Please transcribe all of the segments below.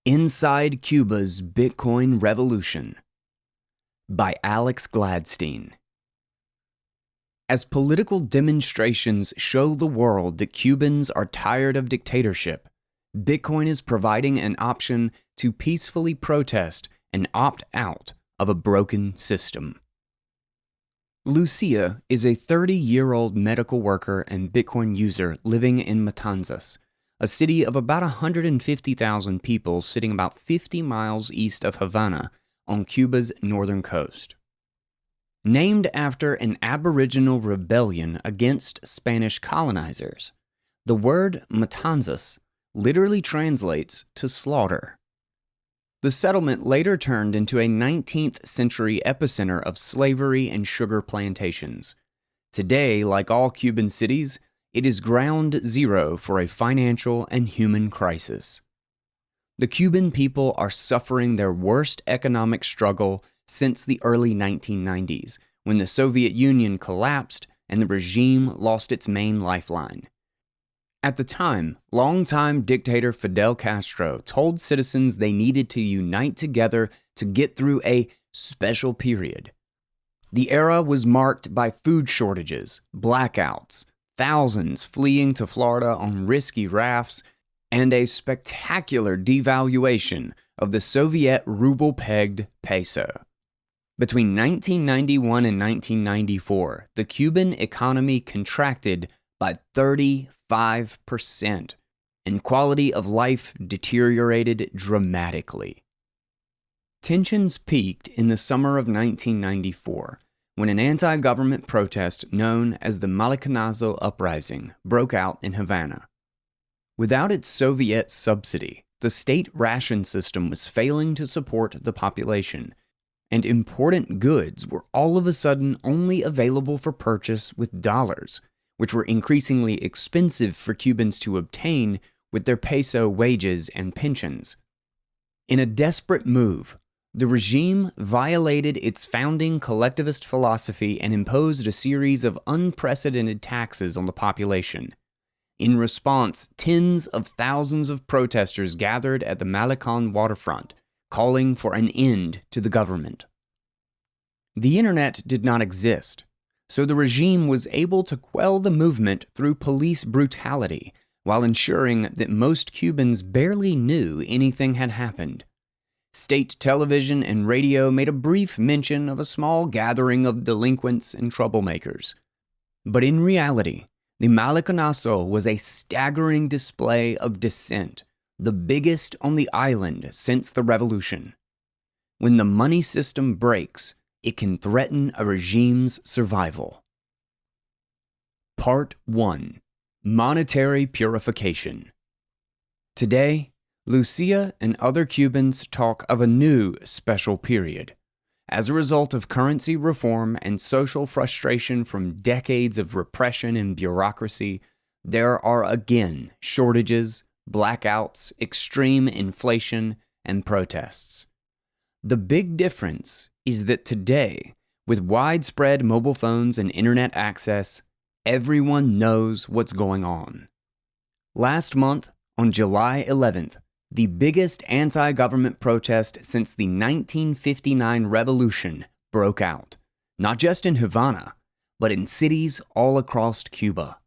Inside Cuba's Bitcoin Revolution by Alex Gladstein. As political demonstrations show the world that Cubans are tired of dictatorship, Bitcoin is providing an option to peacefully protest and opt out of a broken system. Lucia is a 30-year-old medical worker and Bitcoin user living in Matanzas, a city of about 150,000 people sitting about 50 miles east of Havana on Cuba's northern coast. Named after an Aboriginal rebellion against Spanish colonizers, the word Matanzas literally translates to slaughter. The settlement later turned into a 19th century epicenter of slavery and sugar plantations. Today, like all Cuban cities, it is ground zero for a financial and human crisis. The Cuban people are suffering their worst economic struggle since the early 1990s, when the Soviet Union collapsed and the regime lost its main lifeline. At the time, longtime dictator Fidel Castro told citizens they needed to unite together to get through a special period. The era was marked by food shortages, blackouts, thousands fleeing to Florida on risky rafts, and a spectacular devaluation of the Soviet ruble-pegged peso. Between 1991 and 1994, the Cuban economy contracted by 35%, and quality of life deteriorated dramatically. Tensions peaked in the summer of 1994, when an anti-government protest known as the Malacanazo Uprising broke out in Havana. Without its Soviet subsidy, the state ration system was failing to support the population, and important goods were all of a sudden only available for purchase with dollars, which were increasingly expensive for Cubans to obtain with their peso wages and pensions. In a desperate move, the regime violated its founding collectivist philosophy and imposed a series of unprecedented taxes on the population. In response, tens of thousands of protesters gathered at the Malecon waterfront, calling for an end to the government. The internet did not exist, so the regime was able to quell the movement through police brutality, while ensuring that most Cubans barely knew anything had happened. State television and radio made a brief mention of a small gathering of delinquents and troublemakers. But in reality, the Malacanazo was a staggering display of dissent, the biggest on the island since the revolution. When the money system breaks, it can threaten a regime's survival. Part 1. Monetary Purification. Today, Lucia and other Cubans talk of a new special period. As a result of currency reform and social frustration from decades of repression and bureaucracy, there are again shortages, blackouts, extreme inflation, and protests. The big difference is that today, with widespread mobile phones and internet access, everyone knows what's going on. Last month, on July 11th, the biggest anti-government protest since the 1959 revolution broke out, not just in Havana, but in cities all across Cuba.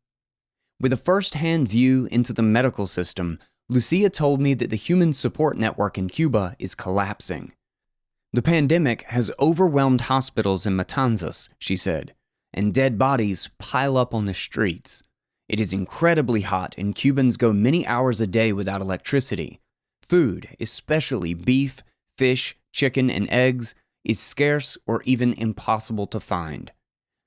With a first-hand view into the medical system, Lucia told me that the human support network in Cuba is collapsing. The pandemic has overwhelmed hospitals in Matanzas, she said, and dead bodies pile up on the streets. It is incredibly hot, and Cubans go many hours a day without electricity. Food, especially beef, fish, chicken, and eggs, is scarce or even impossible to find.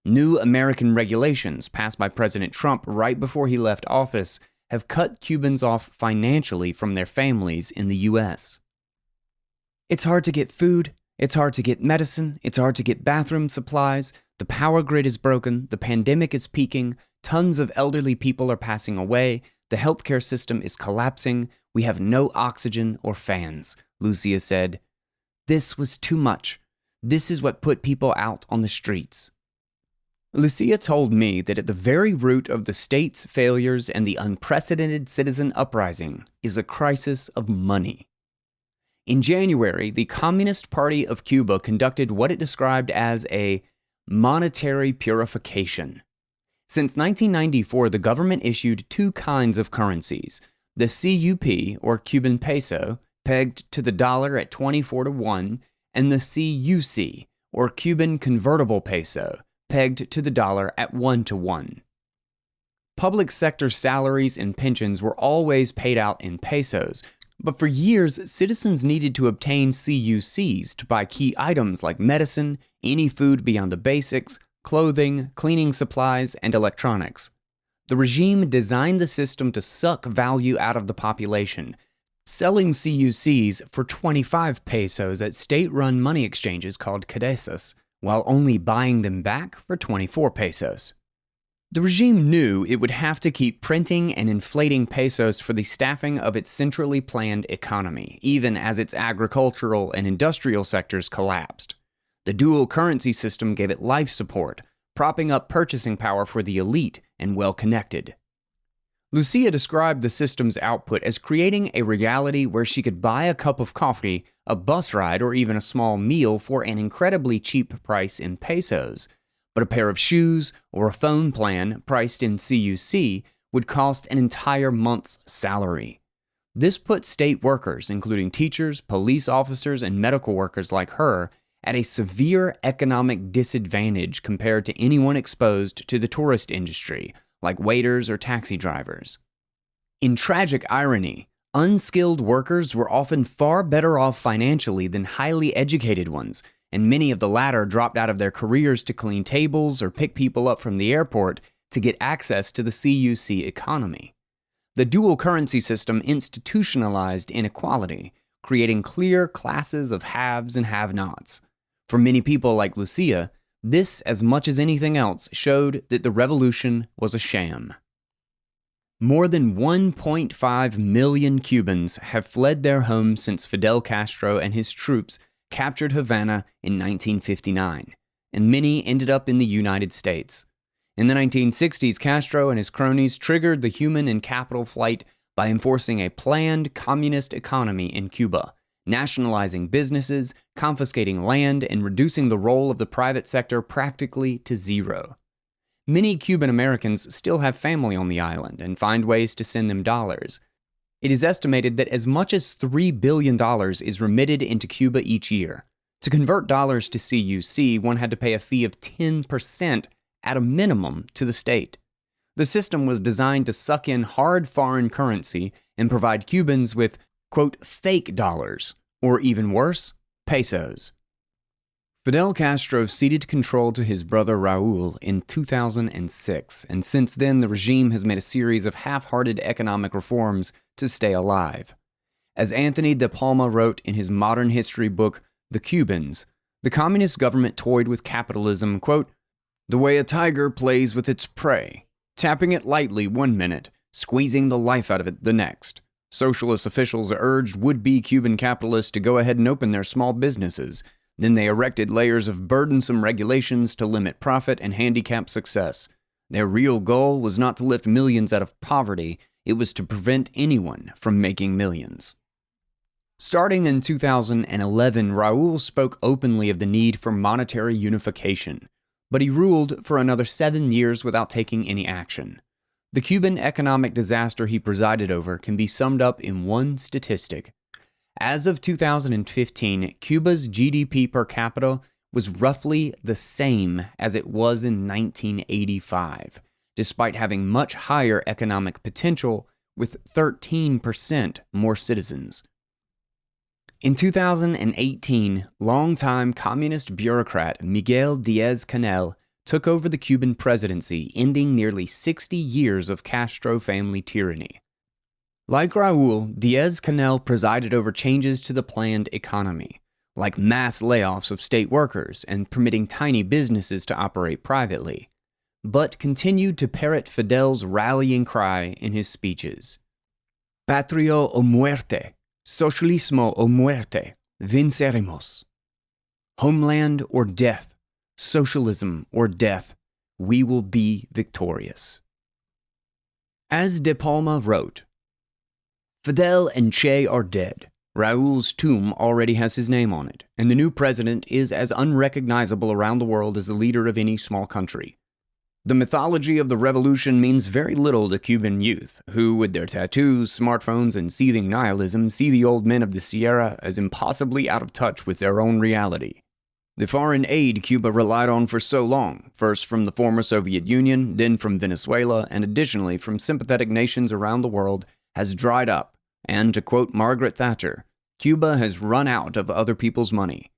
New American regulations passed by President Trump right before he left office have cut Cubans off financially from their families in the U.S. It's hard to get food, it's hard to get medicine, it's hard to get bathroom supplies, the power grid is broken, the pandemic is peaking, tons of elderly people are passing away, the healthcare system is collapsing, we have no oxygen or fans, Lucia said. This was too much. This is what put people out on the streets. Lucia told me that at the very root of the state's failures and the unprecedented citizen uprising is a crisis of money. In January, the Communist Party of Cuba conducted what it described as a monetary purification. Since 1994, the government issued two kinds of currencies: the CUP, or Cuban peso, pegged to the dollar at 24 to 1, and the CUC, or Cuban convertible peso, pegged to the dollar at 1 to 1. Public sector salaries and pensions were always paid out in pesos, but for years, citizens needed to obtain CUCs to buy key items like medicine, any food beyond the basics, clothing, cleaning supplies, and electronics. The regime designed the system to suck value out of the population, selling CUCs for 25 pesos at state-run money exchanges called CUBA'S, while only buying them back for 24 pesos. The regime knew it would have to keep printing and inflating pesos for the staffing of its centrally planned economy, even as its agricultural and industrial sectors collapsed. The dual currency system gave it life support, propping up purchasing power for the elite and well-connected. Lucia described the system's output as creating a reality where she could buy a cup of coffee, a bus ride, or even a small meal for an incredibly cheap price in pesos. But a pair of shoes or a phone plan priced in CUC would cost an entire month's salary. This put state workers, including teachers, police officers, and medical workers like her, at a severe economic disadvantage compared to anyone exposed to the tourist industry, like waiters or taxi drivers. In tragic irony, unskilled workers were often far better off financially than highly educated ones, and many of the latter dropped out of their careers to clean tables or pick people up from the airport to get access to the CUC economy. The dual currency system institutionalized inequality, creating clear classes of haves and have-nots. For many people like Lucia, this, as much as anything else, showed that the revolution was a sham. More than 1.5 million Cubans have fled their homes since Fidel Castro and his troops captured Havana in 1959, and many ended up in the United States. In the 1960s, Castro and his cronies triggered the human and capital flight by enforcing a planned communist economy in Cuba, nationalizing businesses, confiscating land, and reducing the role of the private sector practically to zero. Many Cuban Americans still have family on the island and find ways to send them dollars. It is estimated that as much as $3 billion is remitted into Cuba each year. To convert dollars to CUC, one had to pay a fee of 10% at a minimum to the state. The system was designed to suck in hard foreign currency and provide Cubans with, quote, fake dollars, or even worse, pesos. Fidel Castro ceded control to his brother Raul in 2006, and since then the regime has made a series of half-hearted economic reforms to stay alive. As Anthony de Palma wrote in his modern history book, The Cubans, the communist government toyed with capitalism, quote, the way a tiger plays with its prey, tapping it lightly one minute, squeezing the life out of it the next. Socialist officials urged would-be Cuban capitalists to go ahead and open their small businesses. Then they erected layers of burdensome regulations to limit profit and handicap success. Their real goal was not to lift millions out of poverty, it was to prevent anyone from making millions. Starting in 2011, Raul spoke openly of the need for monetary unification, but he ruled for another 7 years without taking any action. The Cuban economic disaster he presided over can be summed up in one statistic. As of 2015, Cuba's GDP per capita was roughly the same as it was in 1985, despite having much higher economic potential with 13% more citizens. In 2018, longtime communist bureaucrat Miguel Díaz-Canel took over the Cuban presidency, ending nearly 60 years of Castro family tyranny. Like Raul, Díaz-Canel presided over changes to the planned economy, like mass layoffs of state workers and permitting tiny businesses to operate privately, but continued to parrot Fidel's rallying cry in his speeches. Patria o muerte, socialismo o muerte, venceremos. Homeland or death, socialism or death, we will be victorious. As De Palma wrote, Fidel and Che are dead. Raul's tomb already has his name on it, and the new president is as unrecognizable around the world as the leader of any small country. The mythology of the revolution means very little to Cuban youth, who, with their tattoos, smartphones, and seething nihilism, see the old men of the Sierra as impossibly out of touch with their own reality. The foreign aid Cuba relied on for so long, first from the former Soviet Union, then from Venezuela, and additionally from sympathetic nations around the world, has dried up, and, to quote Margaret Thatcher, Cuba has run out of other people's money.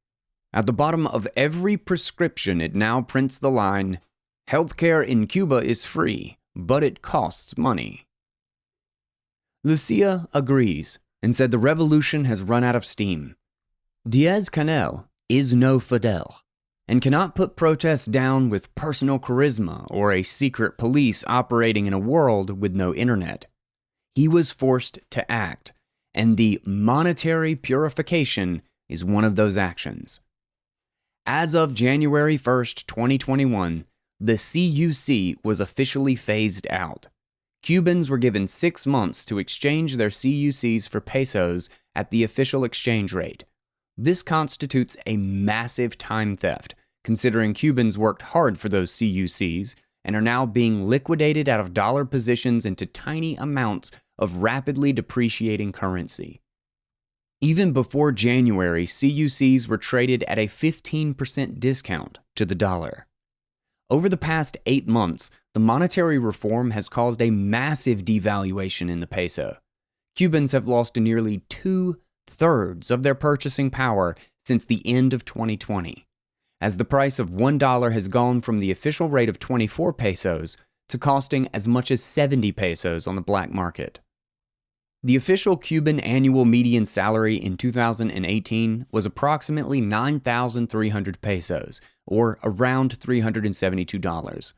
At the bottom of every prescription it now prints the line, "Healthcare in Cuba is free, but it costs money." Lucia agrees and said the revolution has run out of steam. Diaz-Canel is no Fidel, and cannot put protests down with personal charisma or a secret police operating in a world with no internet. He was forced to act, and the monetary purification is one of those actions. As of January 1st, 2021, the CUC was officially phased out. Cubans were given 6 months to exchange their CUCs for pesos at the official exchange rate. This constitutes a massive time theft, considering Cubans worked hard for those CUCs and are now being liquidated out of dollar positions into tiny amounts of rapidly depreciating currency. Even before January, CUCs were traded at a 15% discount to the dollar. Over the past 8 months, the monetary reform has caused a massive devaluation in the peso. Cubans have lost nearly 2/3 of their purchasing power since the end of 2020, as the price of $1 has gone from the official rate of 24 pesos to costing as much as 70 pesos on the black market. The official Cuban annual median salary in 2018 was approximately 9,300 pesos, or around $372.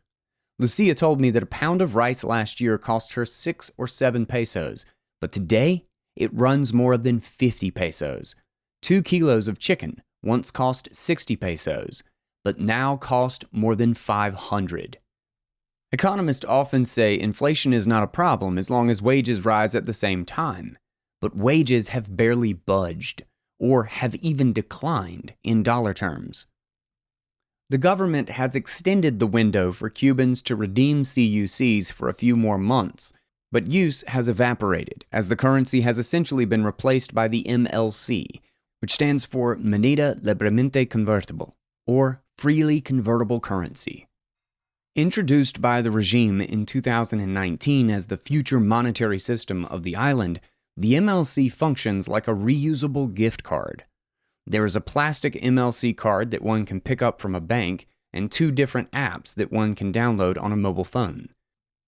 Lucia told me that a pound of rice last year cost her 6 or 7 pesos, but today it runs more than 50 pesos. 2 kilos of chicken once cost 60 pesos, but now cost more than 500. Economists often say inflation is not a problem as long as wages rise at the same time, but wages have barely budged, or have even declined in dollar terms. The government has extended the window for Cubans to redeem CUCs for a few more months, but use has evaporated as the currency has essentially been replaced by the MLC, which stands for Moneda Libremente Convertible, or freely convertible currency. Introduced by the regime in 2019 as the future monetary system of the island, the MLC functions like a reusable gift card. There is a plastic MLC card that one can pick up from a bank and 2 different apps that one can download on a mobile phone.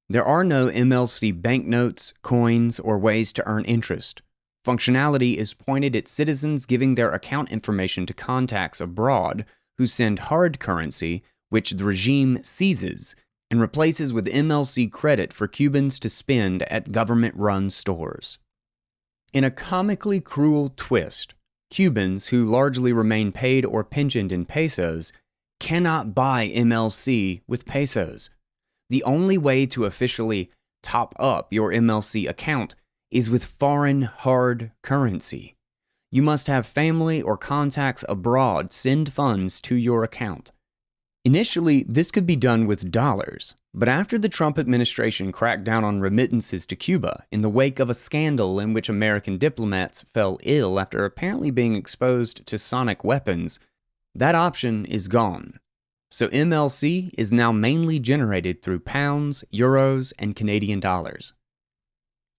There are no MLC banknotes, coins, or ways to earn interest. Functionality is pointed at citizens giving their account information to contacts abroad who send hard currency, which the regime seizes and replaces with MLC credit for Cubans to spend at government-run stores. In a comically cruel twist, Cubans, who largely remain paid or pensioned in pesos, cannot buy MLC with pesos. The only way to officially top up your MLC account is with foreign hard currency. You must have family or contacts abroad send funds to your account. Initially, this could be done with dollars, but after the Trump administration cracked down on remittances to Cuba in the wake of a scandal in which American diplomats fell ill after apparently being exposed to sonic weapons, that option is gone. So MLC is now mainly generated through pounds, euros, and Canadian dollars.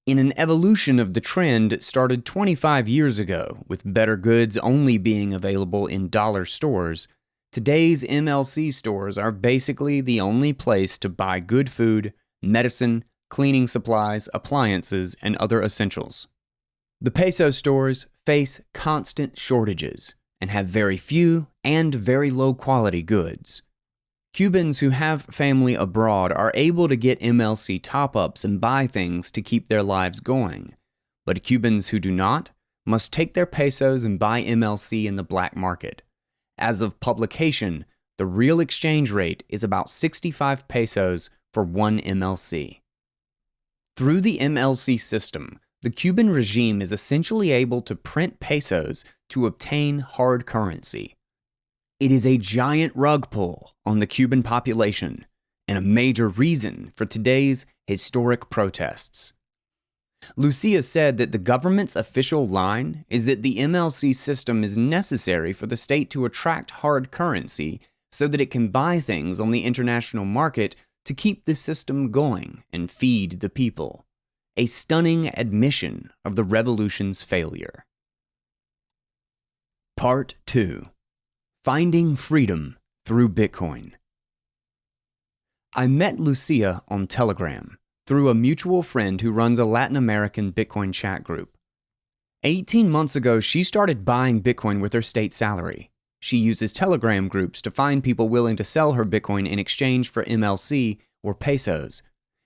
In an evolution of the trend started 25 years ago, with better goods only being available in dollar stores, today's MLC stores are basically the only place to buy good food, medicine, cleaning supplies, appliances, and other essentials. The peso stores face constant shortages and have very few and very low quality goods. Cubans who have family abroad are able to get MLC top-ups and buy things to keep their lives going, but Cubans who do not must take their pesos and buy MLC in the black market. As of publication, the real exchange rate is about 65 pesos for 1 MLC. Through the MLC system, the Cuban regime is essentially able to print pesos to obtain hard currency. It is a giant rug pull on the Cuban population and a major reason for today's historic protests. Lucia said that the government's official line is that the MLC system is necessary for the state to attract hard currency so that it can buy things on the international market to keep the system going and feed the people. A stunning admission of the revolution's failure. Part 2. Finding Freedom Through Bitcoin. I met Lucia on Telegram through a mutual friend who runs a Latin American Bitcoin chat group. 18 months ago, she started buying Bitcoin with her state salary. She uses Telegram groups to find people willing to sell her Bitcoin in exchange for MLC or pesos.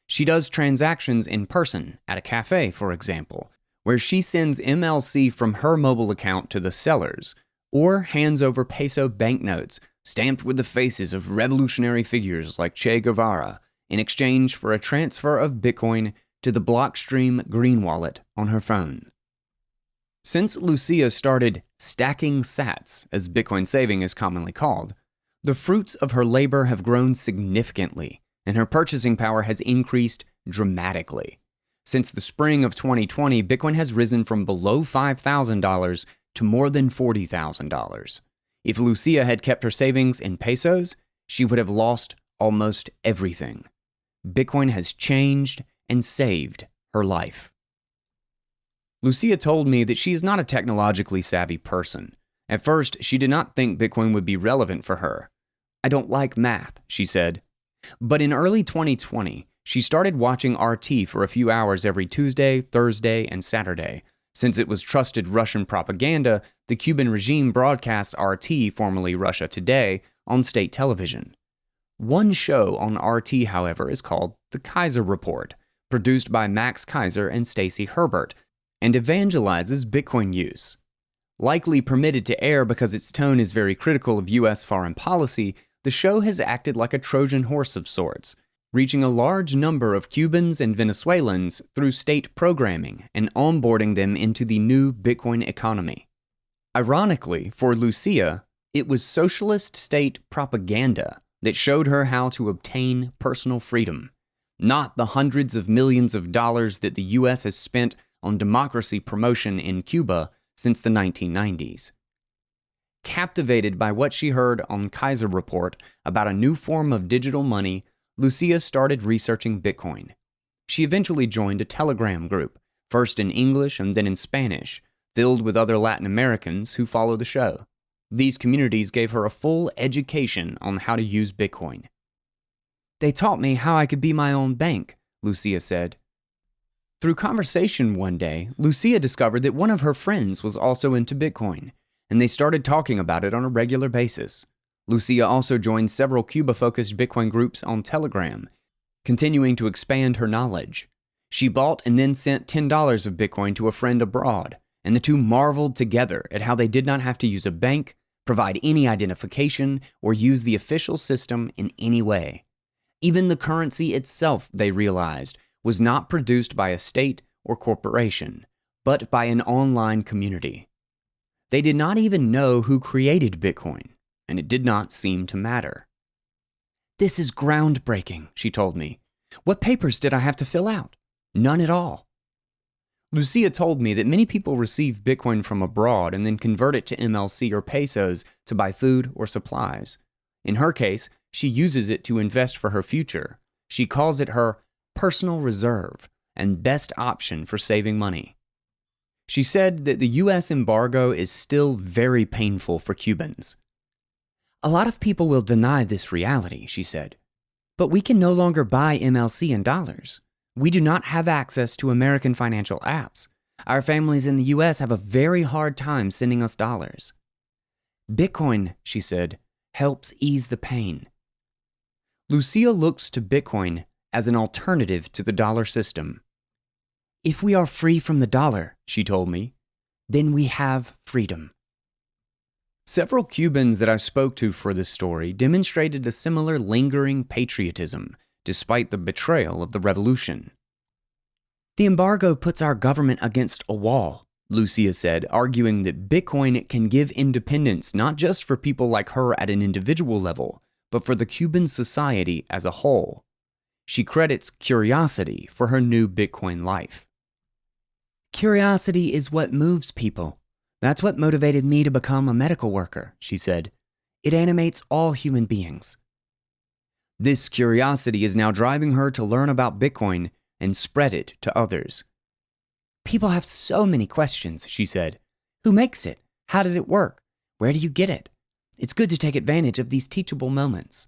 She does transactions in person, at a cafe, for example, where she sends MLC from her mobile account to the sellers, or hands over peso banknotes stamped with the faces of revolutionary figures like Che Guevara in exchange for a transfer of Bitcoin to the Blockstream green wallet on her phone. Since Lucia started stacking sats, as Bitcoin saving is commonly called, the fruits of her labor have grown significantly, and her purchasing power has increased dramatically. Since the spring of 2020, Bitcoin has risen from below $5,000 to more than $40,000. If Lucia had kept her savings in pesos, she would have lost almost everything. Bitcoin has changed and saved her life. Lucia told me that she is not a technologically savvy person. At first, she did not think Bitcoin would be relevant for her. "I don't like math," she said. But in early 2020, she started watching RT for a few hours every Tuesday, Thursday, and Saturday. Since it was trusted Russian propaganda, the Cuban regime broadcasts RT, formerly Russia Today, on state television. One show on RT, however, is called The Kaiser Report, produced by Max Kaiser and Stacey Herbert, and evangelizes Bitcoin use. Likely permitted to air because its tone is very critical of U.S. foreign policy, the show has acted like a Trojan horse of sorts, reaching a large number of Cubans and Venezuelans through state programming and onboarding them into the new Bitcoin economy. Ironically, for Lucia, it was socialist state propaganda that showed her how to obtain personal freedom, not the hundreds of millions of dollars that the U.S. has spent on democracy promotion in Cuba since the 1990s. Captivated by what she heard on Kaiser Report about a new form of digital money, Lucia started researching Bitcoin. She eventually joined a Telegram group, first in English and then in Spanish, filled with other Latin Americans who follow the show. These communities gave her a full education on how to use Bitcoin. "They taught me how I could be my own bank," Lucia said. Through conversation one day, Lucia discovered that one of her friends was also into Bitcoin, and they started talking about it on a regular basis. Lucia also joined several Cuba-focused Bitcoin groups on Telegram, continuing to expand her knowledge. She bought and then sent $10 of Bitcoin to a friend abroad, and the two marveled together at how they did not have to use a bank, provide any identification, or use the official system in any way. Even the currency itself, they realized, was not produced by a state or corporation, but by an online community. They did not even know who created Bitcoin, and it did not seem to matter. "This is groundbreaking," she told me. "What papers did I have to fill out? None at all." Lucia told me that many people receive Bitcoin from abroad and then convert it to MLC or pesos to buy food or supplies. In her case, she uses it to invest for her future. She calls it her personal reserve and best option for saving money. She said that the U.S. embargo is still very painful for Cubans. "A lot of people will deny this reality," she said, "but we can no longer buy MLC in dollars. We do not have access to American financial apps. Our families in the U.S. have a very hard time sending us dollars. Bitcoin," she said, "helps ease the pain." Lucia looks to Bitcoin as an alternative to the dollar system. "If we are free from the dollar," she told me, "then we have freedom." Several Cubans that I spoke to for this story demonstrated a similar lingering patriotism, despite the betrayal of the revolution. The embargo puts our government against a wall, Lucia said, arguing that Bitcoin can give independence not just for people like her at an individual level, but for the Cuban society as a whole. She credits curiosity for her new Bitcoin life. Curiosity is what moves people. That's what motivated me to become a medical worker, she said. It animates all human beings. This curiosity is now driving her to learn about Bitcoin and spread it to others. People have so many questions, she said. Who makes it? How does it work? Where do you get it? It's good to take advantage of these teachable moments.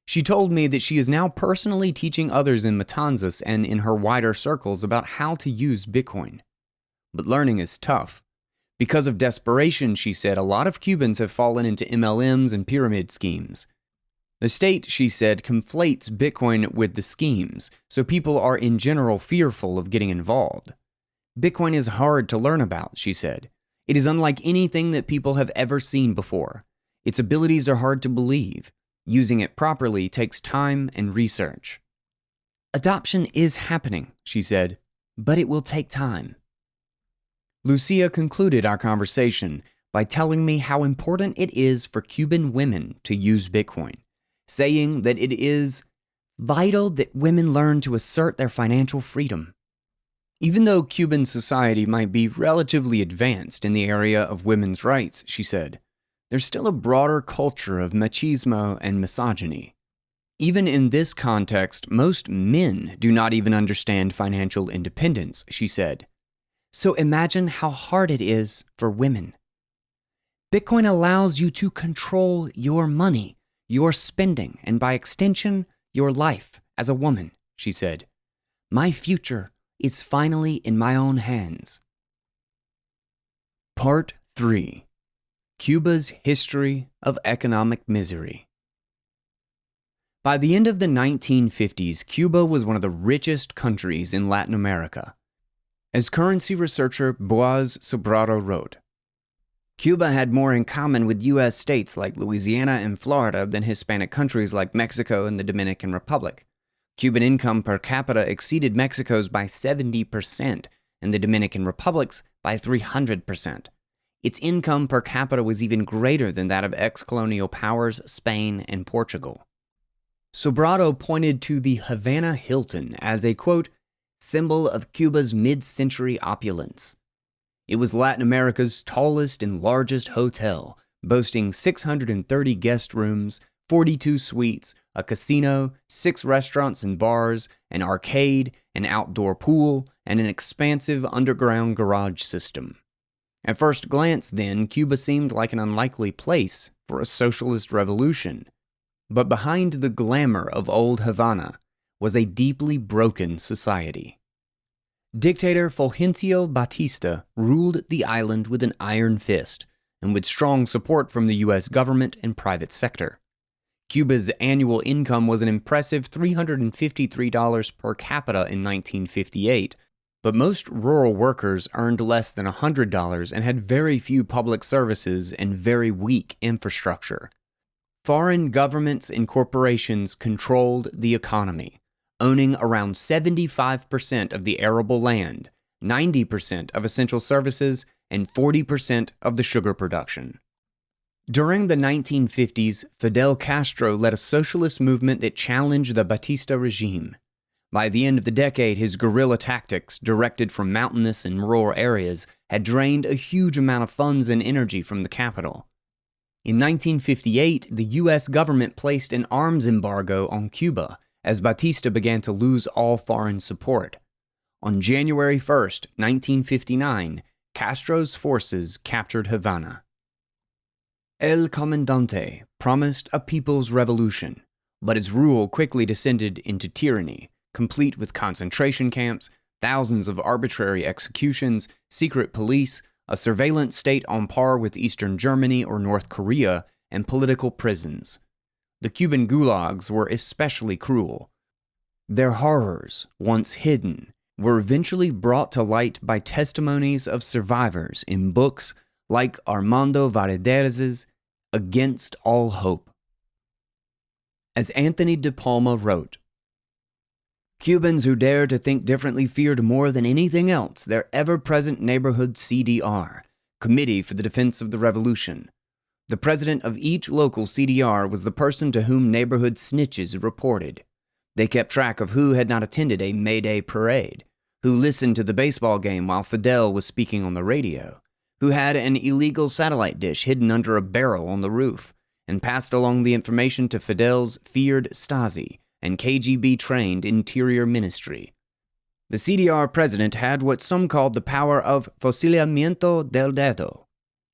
She told me that she is now personally teaching others in Matanzas and in her wider circles about how to use Bitcoin. But learning is tough. Because of desperation, she said, a lot of Cubans have fallen into MLMs and pyramid schemes. The state, she said, conflates Bitcoin with the schemes, so people are in general fearful of getting involved. Bitcoin is hard to learn about, she said. It is unlike anything that people have ever seen before. Its abilities are hard to believe. Using it properly takes time and research. Adoption is happening, she said, but it will take time. Lucia concluded our conversation by telling me how important it is for Cuban women to use Bitcoin, saying that it is vital that women learn to assert their financial freedom. Even though Cuban society might be relatively advanced in the area of women's rights, she said, there's still a broader culture of machismo and misogyny. Even in this context, most men do not even understand financial independence, she said. So imagine how hard it is for women. Bitcoin allows you to control your money, your spending, and by extension, your life as a woman, she said. My future is finally in my own hands. Part 3. Cuba's History of Economic Misery. By the end of the 1950s, Cuba was one of the richest countries in Latin America. As currency researcher Boaz Sobrado wrote, Cuba had more in common with U.S. states like Louisiana and Florida than Hispanic countries like Mexico and the Dominican Republic. Cuban income per capita exceeded Mexico's by 70% and the Dominican Republic's by 300%. Its income per capita was even greater than that of ex-colonial powers Spain and Portugal. Sobrado pointed to the Havana Hilton as a, quote, symbol of Cuba's mid-century opulence. It was Latin America's tallest and largest hotel, boasting 630 guest rooms, 42 suites, a casino, 6 restaurants and bars, an arcade, an outdoor pool, and an expansive underground garage system. At first glance, then, Cuba seemed like an unlikely place for a socialist revolution. But behind the glamour of old Havana was a deeply broken society. Dictator Fulgencio Batista ruled the island with an iron fist, and with strong support from the U.S. government and private sector. Cuba's annual income was an impressive $353 per capita in 1958, but most rural workers earned less than $100 and had very few public services and very weak infrastructure. Foreign governments and corporations controlled the economy, owning around 75% of the arable land, 90% of essential services, and 40% of the sugar production. During the 1950s, Fidel Castro led a socialist movement that challenged the Batista regime. By the end of the decade, his guerrilla tactics, directed from mountainous and rural areas, had drained a huge amount of funds and energy from the capital. In 1958, the U.S. government placed an arms embargo on Cuba as Batista began to lose all foreign support. On January 1, 1959, Castro's forces captured Havana. El Comandante promised a people's revolution, but his rule quickly descended into tyranny, complete with concentration camps, thousands of arbitrary executions, secret police, a surveillance state on par with Eastern Germany or North Korea, and political prisons. The Cuban gulags were especially cruel. Their horrors, once hidden, were eventually brought to light by testimonies of survivors in books like Armando Valladares's Against All Hope. As Anthony de Palma wrote, Cubans who dared to think differently feared more than anything else their ever-present neighborhood CDR, Committee for the Defense of the Revolution. The president of each local CDR was the person to whom neighborhood snitches reported. They kept track of who had not attended a May Day parade, who listened to the baseball game while Fidel was speaking on the radio, who had an illegal satellite dish hidden under a barrel on the roof, and passed along the information to Fidel's feared Stasi and KGB-trained Interior Ministry. The CDR president had what some called the power of fusilamiento del dedo,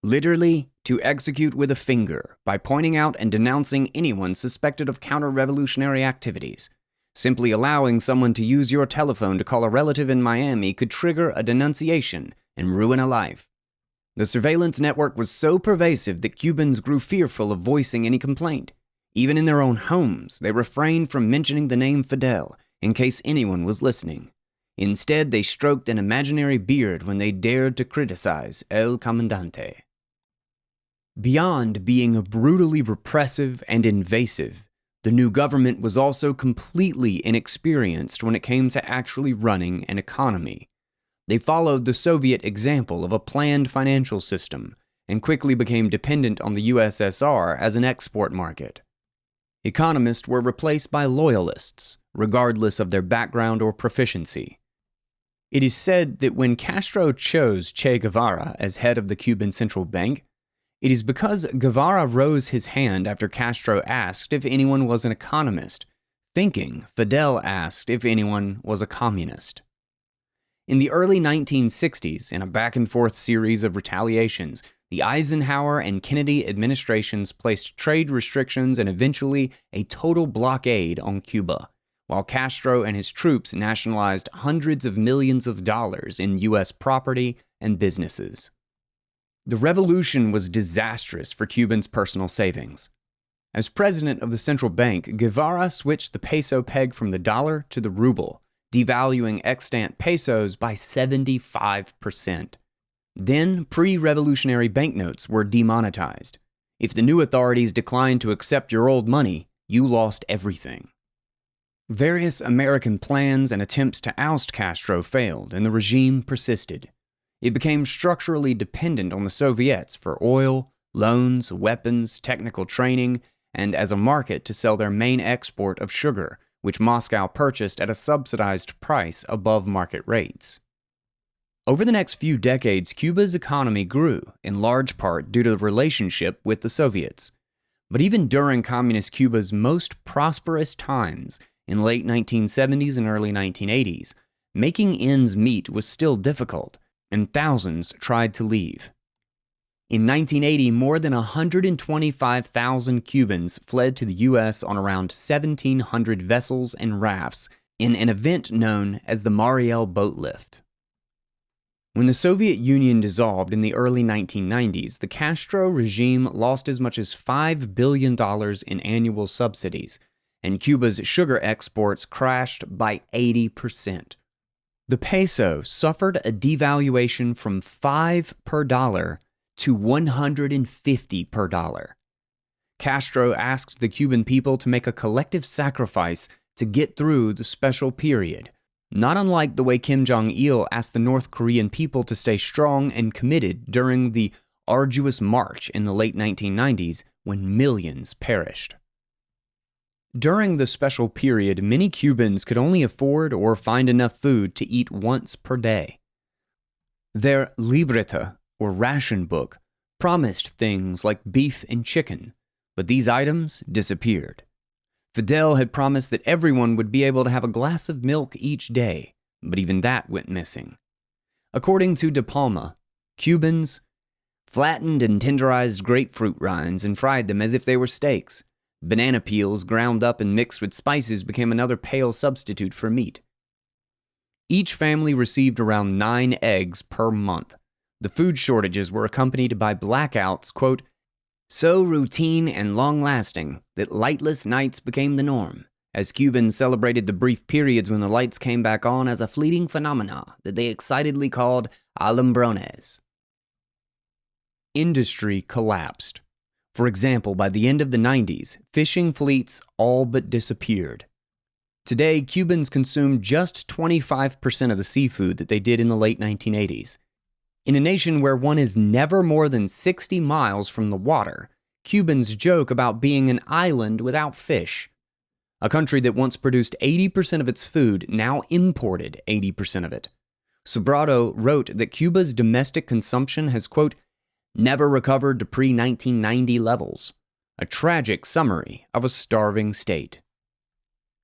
literally to execute with a finger by pointing out and denouncing anyone suspected of counter-revolutionary activities. Simply allowing someone to use your telephone to call a relative in Miami could trigger a denunciation and ruin a life. The surveillance network was so pervasive that Cubans grew fearful of voicing any complaint. Even in their own homes, they refrained from mentioning the name Fidel in case anyone was listening. Instead, they stroked an imaginary beard when they dared to criticize El Comandante. Beyond being brutally repressive and invasive, the new government was also completely inexperienced when it came to actually running an economy. They followed the Soviet example of a planned financial system and quickly became dependent on the USSR as an export market. Economists were replaced by loyalists, regardless of their background or proficiency. It is said that when Castro chose Che Guevara as head of the Cuban Central Bank, it is because Guevara rose his hand after Castro asked if anyone was an economist, thinking Fidel asked if anyone was a communist. In the early 1960s, in a back-and-forth series of retaliations, the Eisenhower and Kennedy administrations placed trade restrictions and eventually a total blockade on Cuba, while Castro and his troops nationalized hundreds of millions of dollars in U.S. property and businesses. The revolution was disastrous for Cubans' personal savings. As president of the central bank, Guevara switched the peso peg from the dollar to the ruble, devaluing extant pesos by 75%. Then, pre-revolutionary banknotes were demonetized. If the new authorities declined to accept your old money, you lost everything. Various American plans and attempts to oust Castro failed, and the regime persisted. It became structurally dependent on the Soviets for oil, loans, weapons, technical training, and as a market to sell their main export of sugar, which Moscow purchased at a subsidized price above market rates. Over the next few decades, Cuba's economy grew, in large part due to the relationship with the Soviets. But even during Communist Cuba's most prosperous times, in late 1970s and early 1980s, making ends meet was still difficult, and thousands tried to leave. In 1980, more than 125,000 Cubans fled to the U.S. on around 1,700 vessels and rafts in an event known as the Mariel Boat Lift. When the Soviet Union dissolved in the early 1990s, the Castro regime lost as much as $5 billion in annual subsidies, and Cuba's sugar exports crashed by 80%. The peso suffered a devaluation from 5 per dollar to 150 per dollar. Castro asked the Cuban people to make a collective sacrifice to get through the special period, not unlike the way Kim Jong-il asked the North Korean people to stay strong and committed during the arduous march in the late 1990s when millions perished. During the special period, many Cubans could only afford or find enough food to eat once per day. Their libreta, or ration book, promised things like beef and chicken, but these items disappeared. Fidel had promised that everyone would be able to have a glass of milk each day, but even that went missing. According to De Palma, Cubans flattened and tenderized grapefruit rinds and fried them as if they were steaks. Banana peels ground up and mixed with spices became another pale substitute for meat. Each family received around 9 eggs per month. The food shortages were accompanied by blackouts, quote, so routine and long-lasting that lightless nights became the norm, as Cubans celebrated the brief periods when the lights came back on as a fleeting phenomena that they excitedly called alumbrones. Industry collapsed. For example, by the end of the 90s, fishing fleets all but disappeared. Today, Cubans consume just 25% of the seafood that they did in the late 1980s. In a nation where one is never more than 60 miles from the water, Cubans joke about being an island without fish. A country that once produced 80% of its food now imported 80% of it. Sobrado wrote that Cuba's domestic consumption has, quote, never recovered to pre-1990 levels, a tragic summary of a starving state.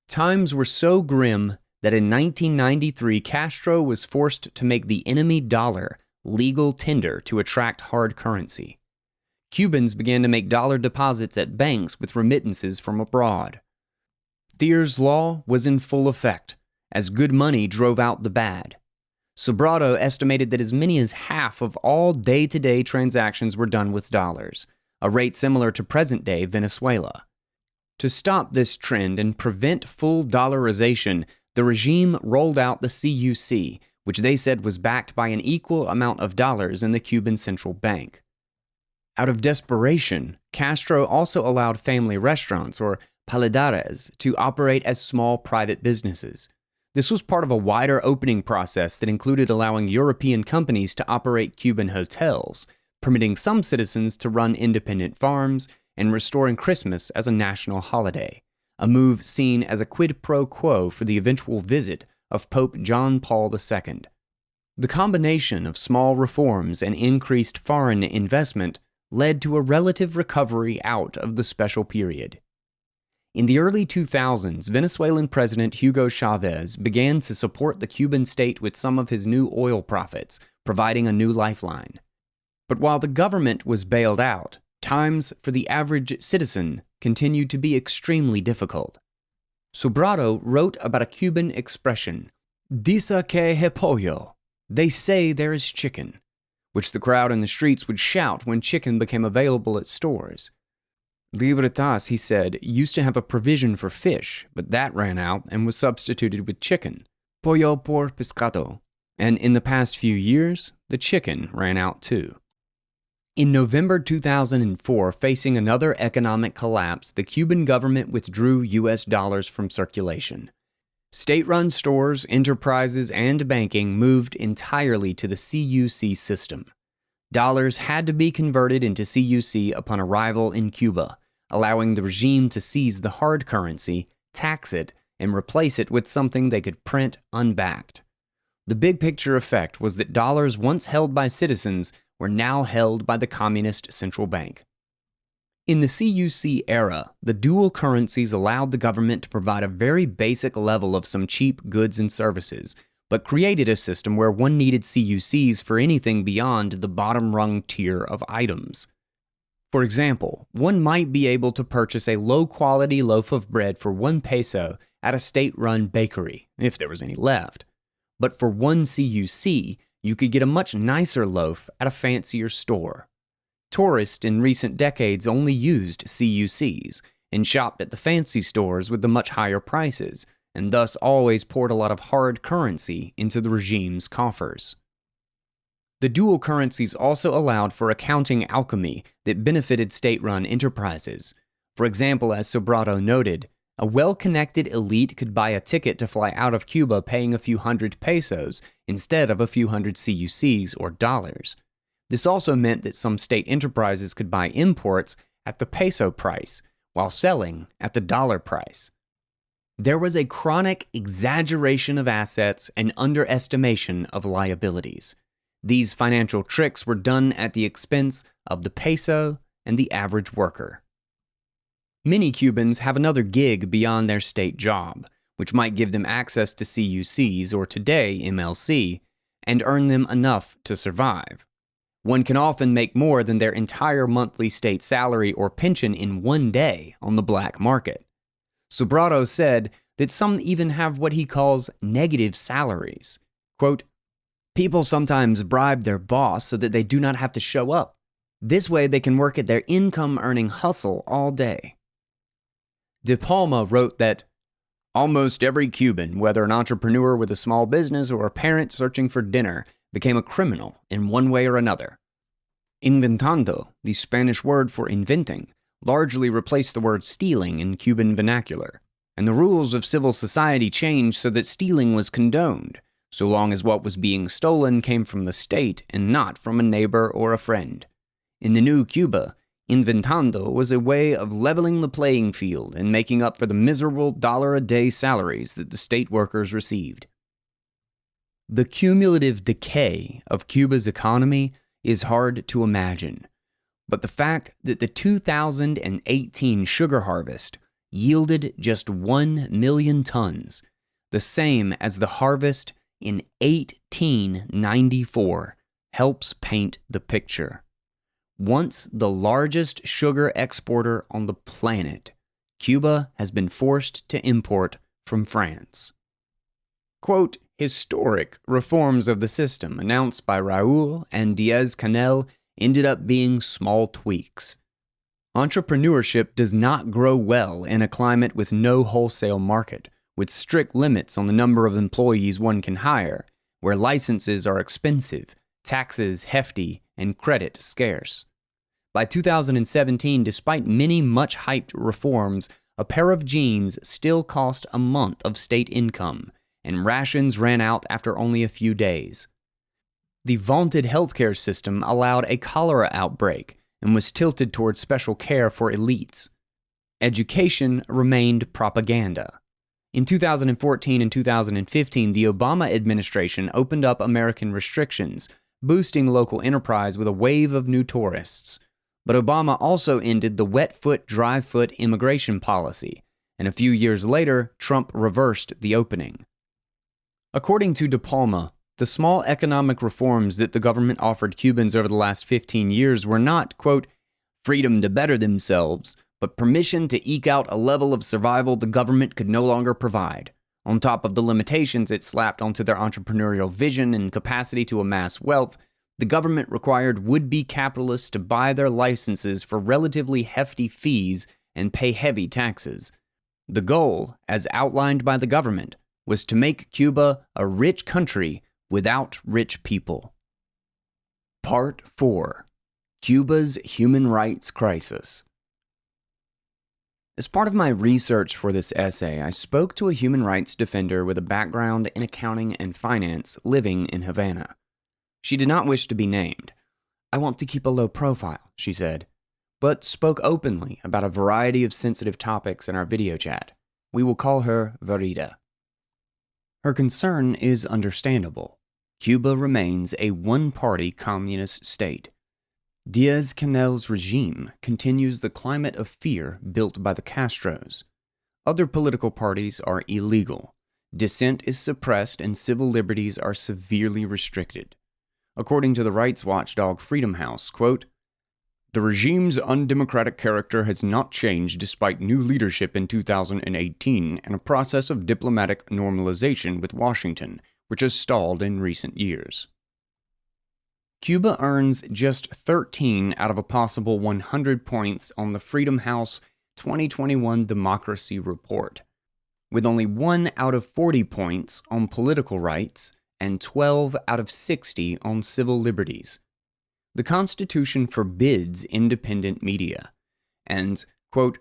Times were so grim that in 1993 Castro was forced to make the enemy dollar legal tender to attract hard currency. Cubans began to make dollar deposits at banks with remittances from abroad. Thier's law was in full effect, as good money drove out the bad. Sobrado estimated that as many as half of all day-to-day transactions were done with dollars, a rate similar to present-day Venezuela. To stop this trend and prevent full dollarization, the regime rolled out the CUC, which they said was backed by an equal amount of dollars in the Cuban central bank. Out of desperation, Castro also allowed family restaurants, or paledares, to operate as small private businesses. This was part of a wider opening process that included allowing European companies to operate Cuban hotels, permitting some citizens to run independent farms, and restoring Christmas as a national holiday, a move seen as a quid pro quo for the eventual visit of Pope John Paul II. The combination of small reforms and increased foreign investment led to a relative recovery out of the special period. In the early 2000s, Venezuelan President Hugo Chavez began to support the Cuban state with some of his new oil profits, providing a new lifeline. But while the government was bailed out, times for the average citizen continued to be extremely difficult. Sobrado wrote about a Cuban expression, "Dissent que hay pollo," they say there is chicken, which the crowd in the streets would shout when chicken became available at stores. Libertas, he said, used to have a provision for fish, but that ran out and was substituted with chicken, pollo por pescado, and in the past few years, the chicken ran out too. In November 2004, facing another economic collapse, the Cuban government withdrew U.S. dollars from circulation. State-run stores, enterprises, and banking moved entirely to the CUC system. Dollars had to be converted into CUC upon arrival in Cuba, allowing the regime to seize the hard currency, tax it, and replace it with something they could print unbacked. The big picture effect was that dollars once held by citizens were now held by the Communist Central Bank. In the CUC era, the dual currencies allowed the government to provide a very basic level of some cheap goods and services, but created a system where one needed CUCs for anything beyond the bottom-rung tier of items. For example, one might be able to purchase a low-quality loaf of bread for 1 peso at a state-run bakery, if there was any left. But for 1 CUC, you could get a much nicer loaf at a fancier store. Tourists in recent decades only used CUCs and shopped at the fancy stores with the much higher prices, and thus always poured a lot of hard currency into the regime's coffers. The dual currencies also allowed for accounting alchemy that benefited state-run enterprises. For example, as Sobrado noted, a well-connected elite could buy a ticket to fly out of Cuba paying a few hundred pesos instead of a few hundred CUCs or dollars. This also meant that some state enterprises could buy imports at the peso price while selling at the dollar price. There was a chronic exaggeration of assets and underestimation of liabilities. These financial tricks were done at the expense of the peso and the average worker. Many Cubans have another gig beyond their state job, which might give them access to CUCs or today MLC, and earn them enough to survive. One can often make more than their entire monthly state salary or pension in one day on the black market. Sobrado said that some even have what he calls negative salaries. Quote, "People sometimes bribe their boss so that they do not have to show up. This way they can work at their income-earning hustle all day." De Palma wrote that, "Almost every Cuban, whether an entrepreneur with a small business or a parent searching for dinner, became a criminal in one way or another." Inventando, the Spanish word for inventing, largely replaced the word stealing in Cuban vernacular. And the rules of civil society changed so that stealing was condoned, so long as what was being stolen came from the state and not from a neighbor or a friend. In the new Cuba, inventando was a way of leveling the playing field and making up for the miserable $1-a-day salaries that the state workers received. The cumulative decay of Cuba's economy is hard to imagine, but the fact that the 2018 sugar harvest yielded just 1 million tons, the same as the harvest in 1894, helps paint the picture. Once the largest sugar exporter on the planet, Cuba has been forced to import from France. Quote, historic reforms of the system announced by Raúl and Díaz-Canel ended up being small tweaks. Entrepreneurship does not grow well in a climate with no wholesale market, with strict limits on the number of employees one can hire, where licenses are expensive, taxes hefty, and credit scarce. By 2017, despite many much-hyped reforms, a pair of jeans still cost a month of state income, and rations ran out after only a few days. The vaunted healthcare system allowed a cholera outbreak and was tilted towards special care for elites. Education remained propaganda. In 2014 and 2015, the Obama administration opened up American restrictions, boosting local enterprise with a wave of new tourists. But Obama also ended the wet foot, dry foot immigration policy, and a few years later, Trump reversed the opening. According to De Palma, the small economic reforms that the government offered Cubans over the last 15 years were not, quote, freedom to better themselves, but permission to eke out a level of survival the government could no longer provide, on top of the limitations it slapped onto their entrepreneurial vision and capacity to amass wealth. The government required would-be capitalists to buy their licenses for relatively hefty fees and pay heavy taxes. The goal, as outlined by the government, was to make Cuba a rich country without rich people. Part 4. Cuba's Human Rights Crisis. As part of my research for this essay, I spoke to a human rights defender with a background in accounting and finance living in Havana. She did not wish to be named. I want to keep a low profile, she said, but spoke openly about a variety of sensitive topics in our video chat. We will call her Verita. Her concern is understandable. Cuba remains a one-party communist state. Díaz-Canel's regime continues the climate of fear built by the Castros. Other political parties are illegal. Dissent is suppressed and civil liberties are severely restricted. According to the rights watchdog Freedom House, quote, the regime's undemocratic character has not changed despite new leadership in 2018 and a process of diplomatic normalization with Washington, which has stalled in recent years. Cuba earns just 13 out of a possible 100 points on the Freedom House 2021 Democracy Report, with only 1 out of 40 points on political rights and 12 out of 60 on civil liberties. The Constitution forbids independent media, and, quote,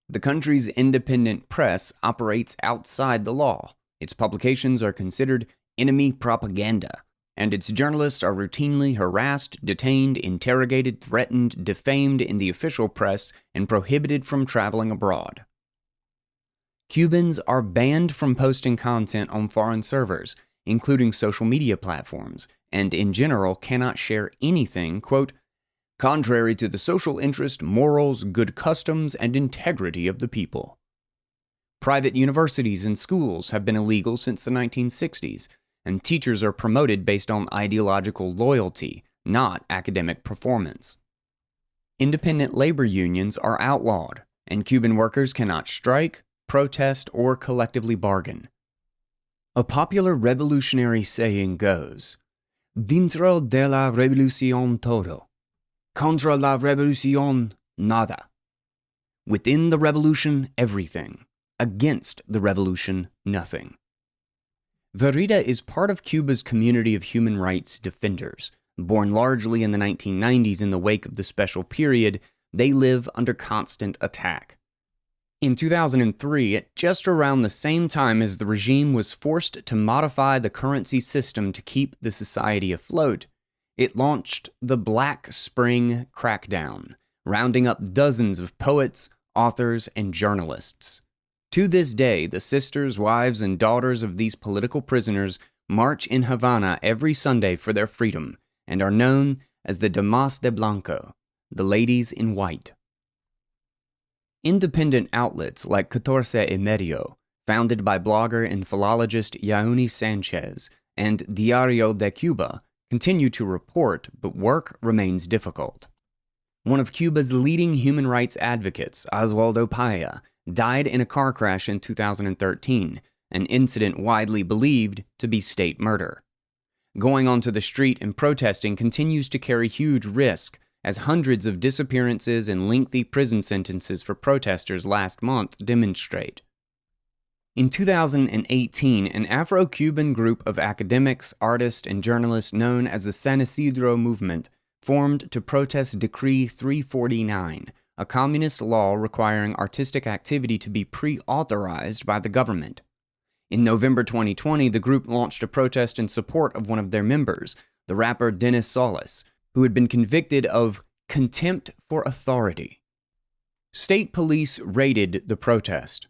the country's independent press operates outside the law. Its publications are considered enemy propaganda, and its journalists are routinely harassed, detained, interrogated, threatened, defamed in the official press, and prohibited from traveling abroad. Cubans are banned from posting content on foreign servers, including social media platforms, and in general cannot share anything, quote, contrary to the social interest, morals, good customs, and integrity of the people. Private universities and schools have been illegal since the 1960s, and teachers are promoted based on ideological loyalty, not academic performance. Independent labor unions are outlawed, and Cuban workers cannot strike, protest, or collectively bargain. A popular revolutionary saying goes, dentro de la revolución todo, contra la revolución nada. Within the revolution, everything. Against the revolution, nothing. Verita is part of Cuba's community of human rights defenders. Born largely in the 1990s in the wake of the special period, they live under constant attack. In 2003, at just around the same time as the regime was forced to modify the currency system to keep the society afloat, it launched the Black Spring crackdown, rounding up dozens of poets, authors, and journalists. To this day, the sisters, wives, and daughters of these political prisoners march in Havana every Sunday for their freedom and are known as the Damas de Blanco, the Ladies in White. Independent outlets like 14 y Medio, founded by blogger and philologist Yauni Sanchez, and Diario de Cuba, continue to report, but work remains difficult. One of Cuba's leading human rights advocates, Oswaldo Paya, died in a car crash in 2013, an incident widely believed to be state murder. Going onto the street and protesting continues to carry huge risk, as hundreds of disappearances and lengthy prison sentences for protesters last month demonstrate. In 2018, an Afro-Cuban group of academics, artists, and journalists known as the San Isidro Movement formed to protest Decree 349, a communist law requiring artistic activity to be pre-authorized by the government. In November 2020, the group launched a protest in support of one of their members, the rapper Dennis Solis, who had been convicted of contempt for authority. State police raided the protest,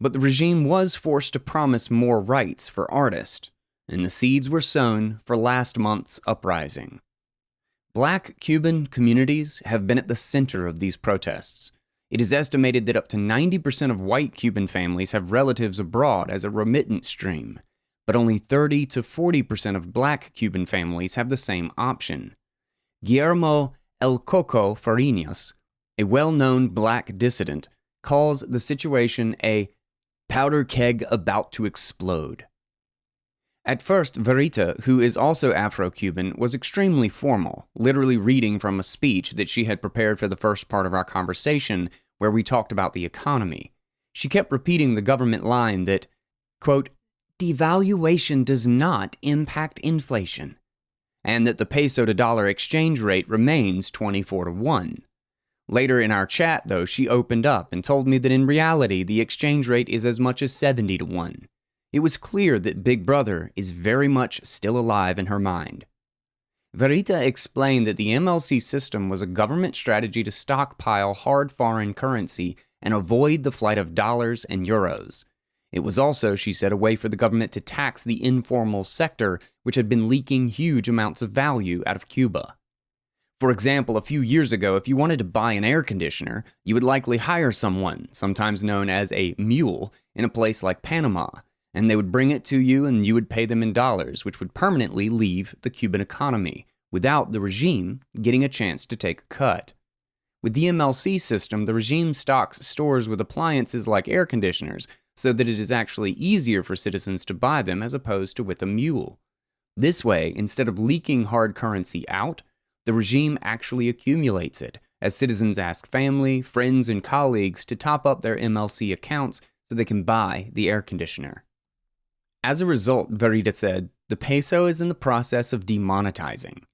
but the regime was forced to promise more rights for artists, and the seeds were sown for last month's uprising. Black Cuban communities have been at the center of these protests. It is estimated that up to 90% of white Cuban families have relatives abroad as a remittance stream, but only 30 to 40% of black Cuban families have the same option. Guillermo El Coco Fariñas, a well-known black dissident, calls the situation a powder keg about to explode. At first, Verita, who is also Afro-Cuban, was extremely formal, literally reading from a speech that she had prepared for the first part of our conversation, where we talked about the economy. She kept repeating the government line that, quote, devaluation does not impact inflation, and that the peso to dollar exchange rate remains 24-1. Later in our chat, though, she opened up and told me that in reality the exchange rate is as much as 70-1. It was clear that Big Brother is very much still alive in her mind. Verita explained that the MLC system was a government strategy to stockpile hard foreign currency and avoid the flight of dollars and euros. It was also, she said, a way for the government to tax the informal sector, which had been leaking huge amounts of value out of Cuba. For example, a few years ago, if you wanted to buy an air conditioner, you would likely hire someone, sometimes known as a mule, in a place like Panama, and they would bring it to you and you would pay them in dollars, which would permanently leave the Cuban economy, without the regime getting a chance to take a cut. With the MLC system, the regime stocks stores with appliances like air conditioners, so that it is actually easier for citizens to buy them as opposed to with a mule. This way, instead of leaking hard currency out, the regime actually accumulates it, as citizens ask family, friends, and colleagues to top up their MLC accounts so they can buy the air conditioner. As a result, Verita said, the peso is in the process of demonetizing.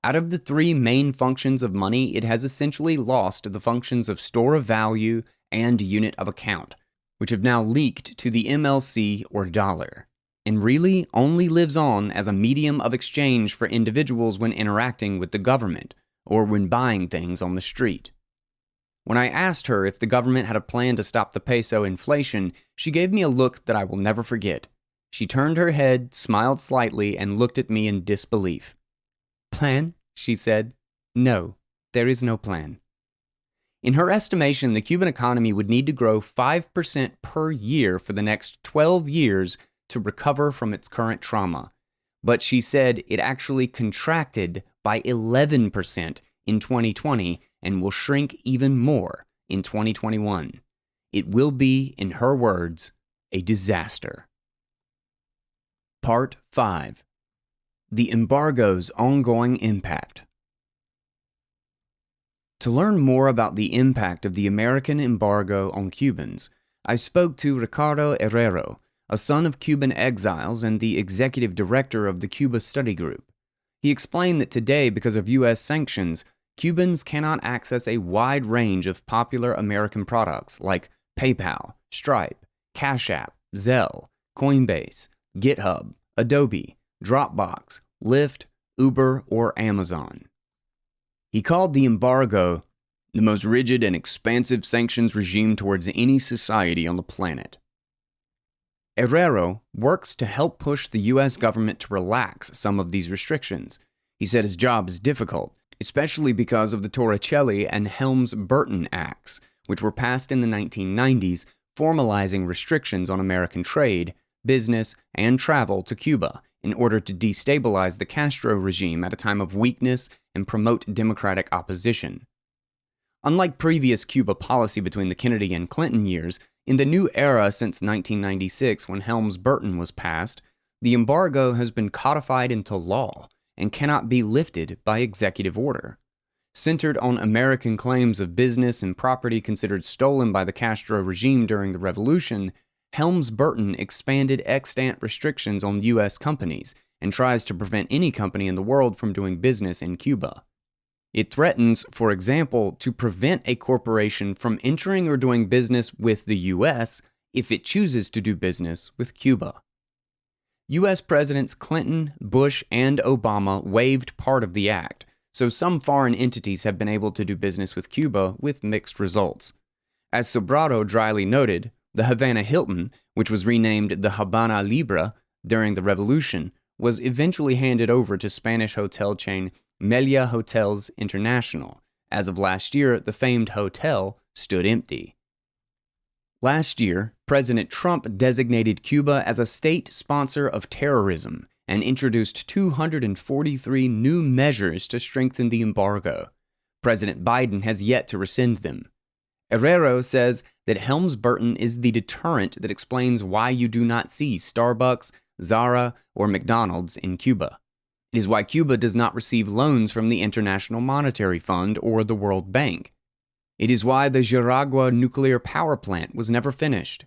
Out of the three main functions of money, it has essentially lost the functions of store of value and unit of account, which have now leaked to the MLC or dollar, and really only lives on as a medium of exchange for individuals when interacting with the government or when buying things on the street. When I asked her if the government had a plan to stop the peso inflation, she gave me a look that I will never forget. She turned her head, smiled slightly, and looked at me in disbelief. Plan? She said. No, there is no plan. In her estimation, the Cuban economy would need to grow 5% per year for the next 12 years to recover from its current trauma. But she said it actually contracted by 11% in 2020 and will shrink even more in 2021. It will be, in her words, a disaster. Part 5. The embargo's ongoing impact. To learn more about the impact of the American embargo on Cubans, I spoke to Ricardo Herrero, a son of Cuban exiles and the executive director of the Cuba Study Group. He explained that today, because of U.S. sanctions, Cubans cannot access a wide range of popular American products like PayPal, Stripe, Cash App, Zelle, Coinbase, GitHub, Adobe, Dropbox, Lyft, Uber, or Amazon. He called the embargo the most rigid and expansive sanctions regime towards any society on the planet. Herrero works to help push the U.S. government to relax some of these restrictions. He said his job is difficult, especially because of the Torricelli and Helms-Burton Acts, which were passed in the 1990s, formalizing restrictions on American trade, business, and travel to Cuba in order to destabilize the Castro regime at a time of weakness and promote democratic opposition. Unlike previous Cuba policy between the Kennedy and Clinton years, in the new era since 1996 when Helms-Burton was passed, the embargo has been codified into law and cannot be lifted by executive order. Centered on American claims of business and property considered stolen by the Castro regime during the revolution, Helms-Burton expanded extant restrictions on U.S. companies and tries to prevent any company in the world from doing business in Cuba. It threatens, for example, to prevent a corporation from entering or doing business with the U.S. if it chooses to do business with Cuba. U.S. Presidents Clinton, Bush, and Obama waived part of the act, so some foreign entities have been able to do business with Cuba with mixed results. As Sobrado dryly noted, the Havana Hilton, which was renamed the Habana Libre during the Revolution, was eventually handed over to Spanish hotel chain Meliá Hotels International. As of last year, the famed hotel stood empty. Last year, President Trump designated Cuba as a state sponsor of terrorism and introduced 243 new measures to strengthen the embargo. President Biden has yet to rescind them. Herrero says that Helms-Burton is the deterrent that explains why you do not see Starbucks, Zara, or McDonald's in Cuba. It is why Cuba does not receive loans from the International Monetary Fund or the World Bank. It is why the Jaragua nuclear power plant was never finished.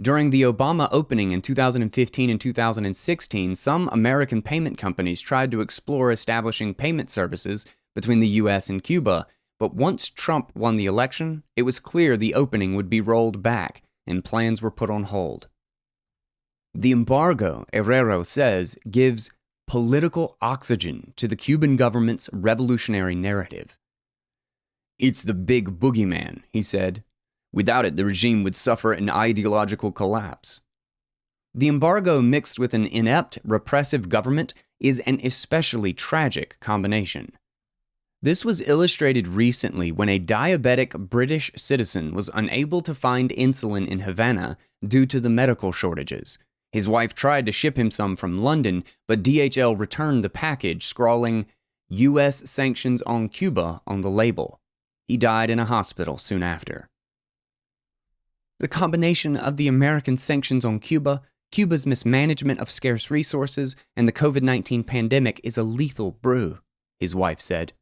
During the Obama opening in 2015 and 2016, some American payment companies tried to explore establishing payment services between the U.S. and Cuba, but once Trump won the election, it was clear the opening would be rolled back and plans were put on hold. The embargo, Herrero says, gives political oxygen to the Cuban government's revolutionary narrative. It's the big boogeyman, he said. Without it, the regime would suffer an ideological collapse. The embargo mixed with an inept, repressive government is an especially tragic combination. This was illustrated recently when a diabetic British citizen was unable to find insulin in Havana due to the medical shortages. His wife tried to ship him some from London, but DHL returned the package, scrawling U.S. sanctions on Cuba on the label. He died in a hospital soon after. The combination of the American sanctions on Cuba, Cuba's mismanagement of scarce resources, and the COVID-19 pandemic is a lethal brew, his wife said.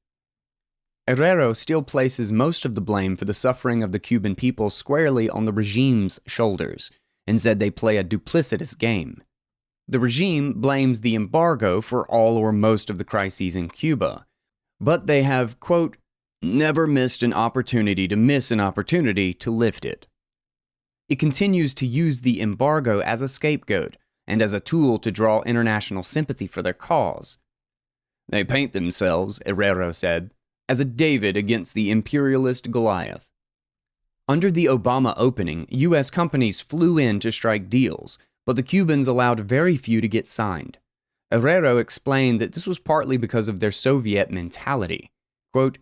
Herrero still places most of the blame for the suffering of the Cuban people squarely on the regime's shoulders, and said they play a duplicitous game. The regime blames the embargo for all or most of the crises in Cuba, but they have, quote, never missed an opportunity to miss an opportunity to lift it. It continues to use the embargo as a scapegoat and as a tool to draw international sympathy for their cause. They paint themselves, Herrero said, as a David against the imperialist Goliath. Under the Obama opening, U.S. companies flew in to strike deals, but the Cubans allowed very few to get signed. Herrero explained that this was partly because of their Soviet mentality. Quote,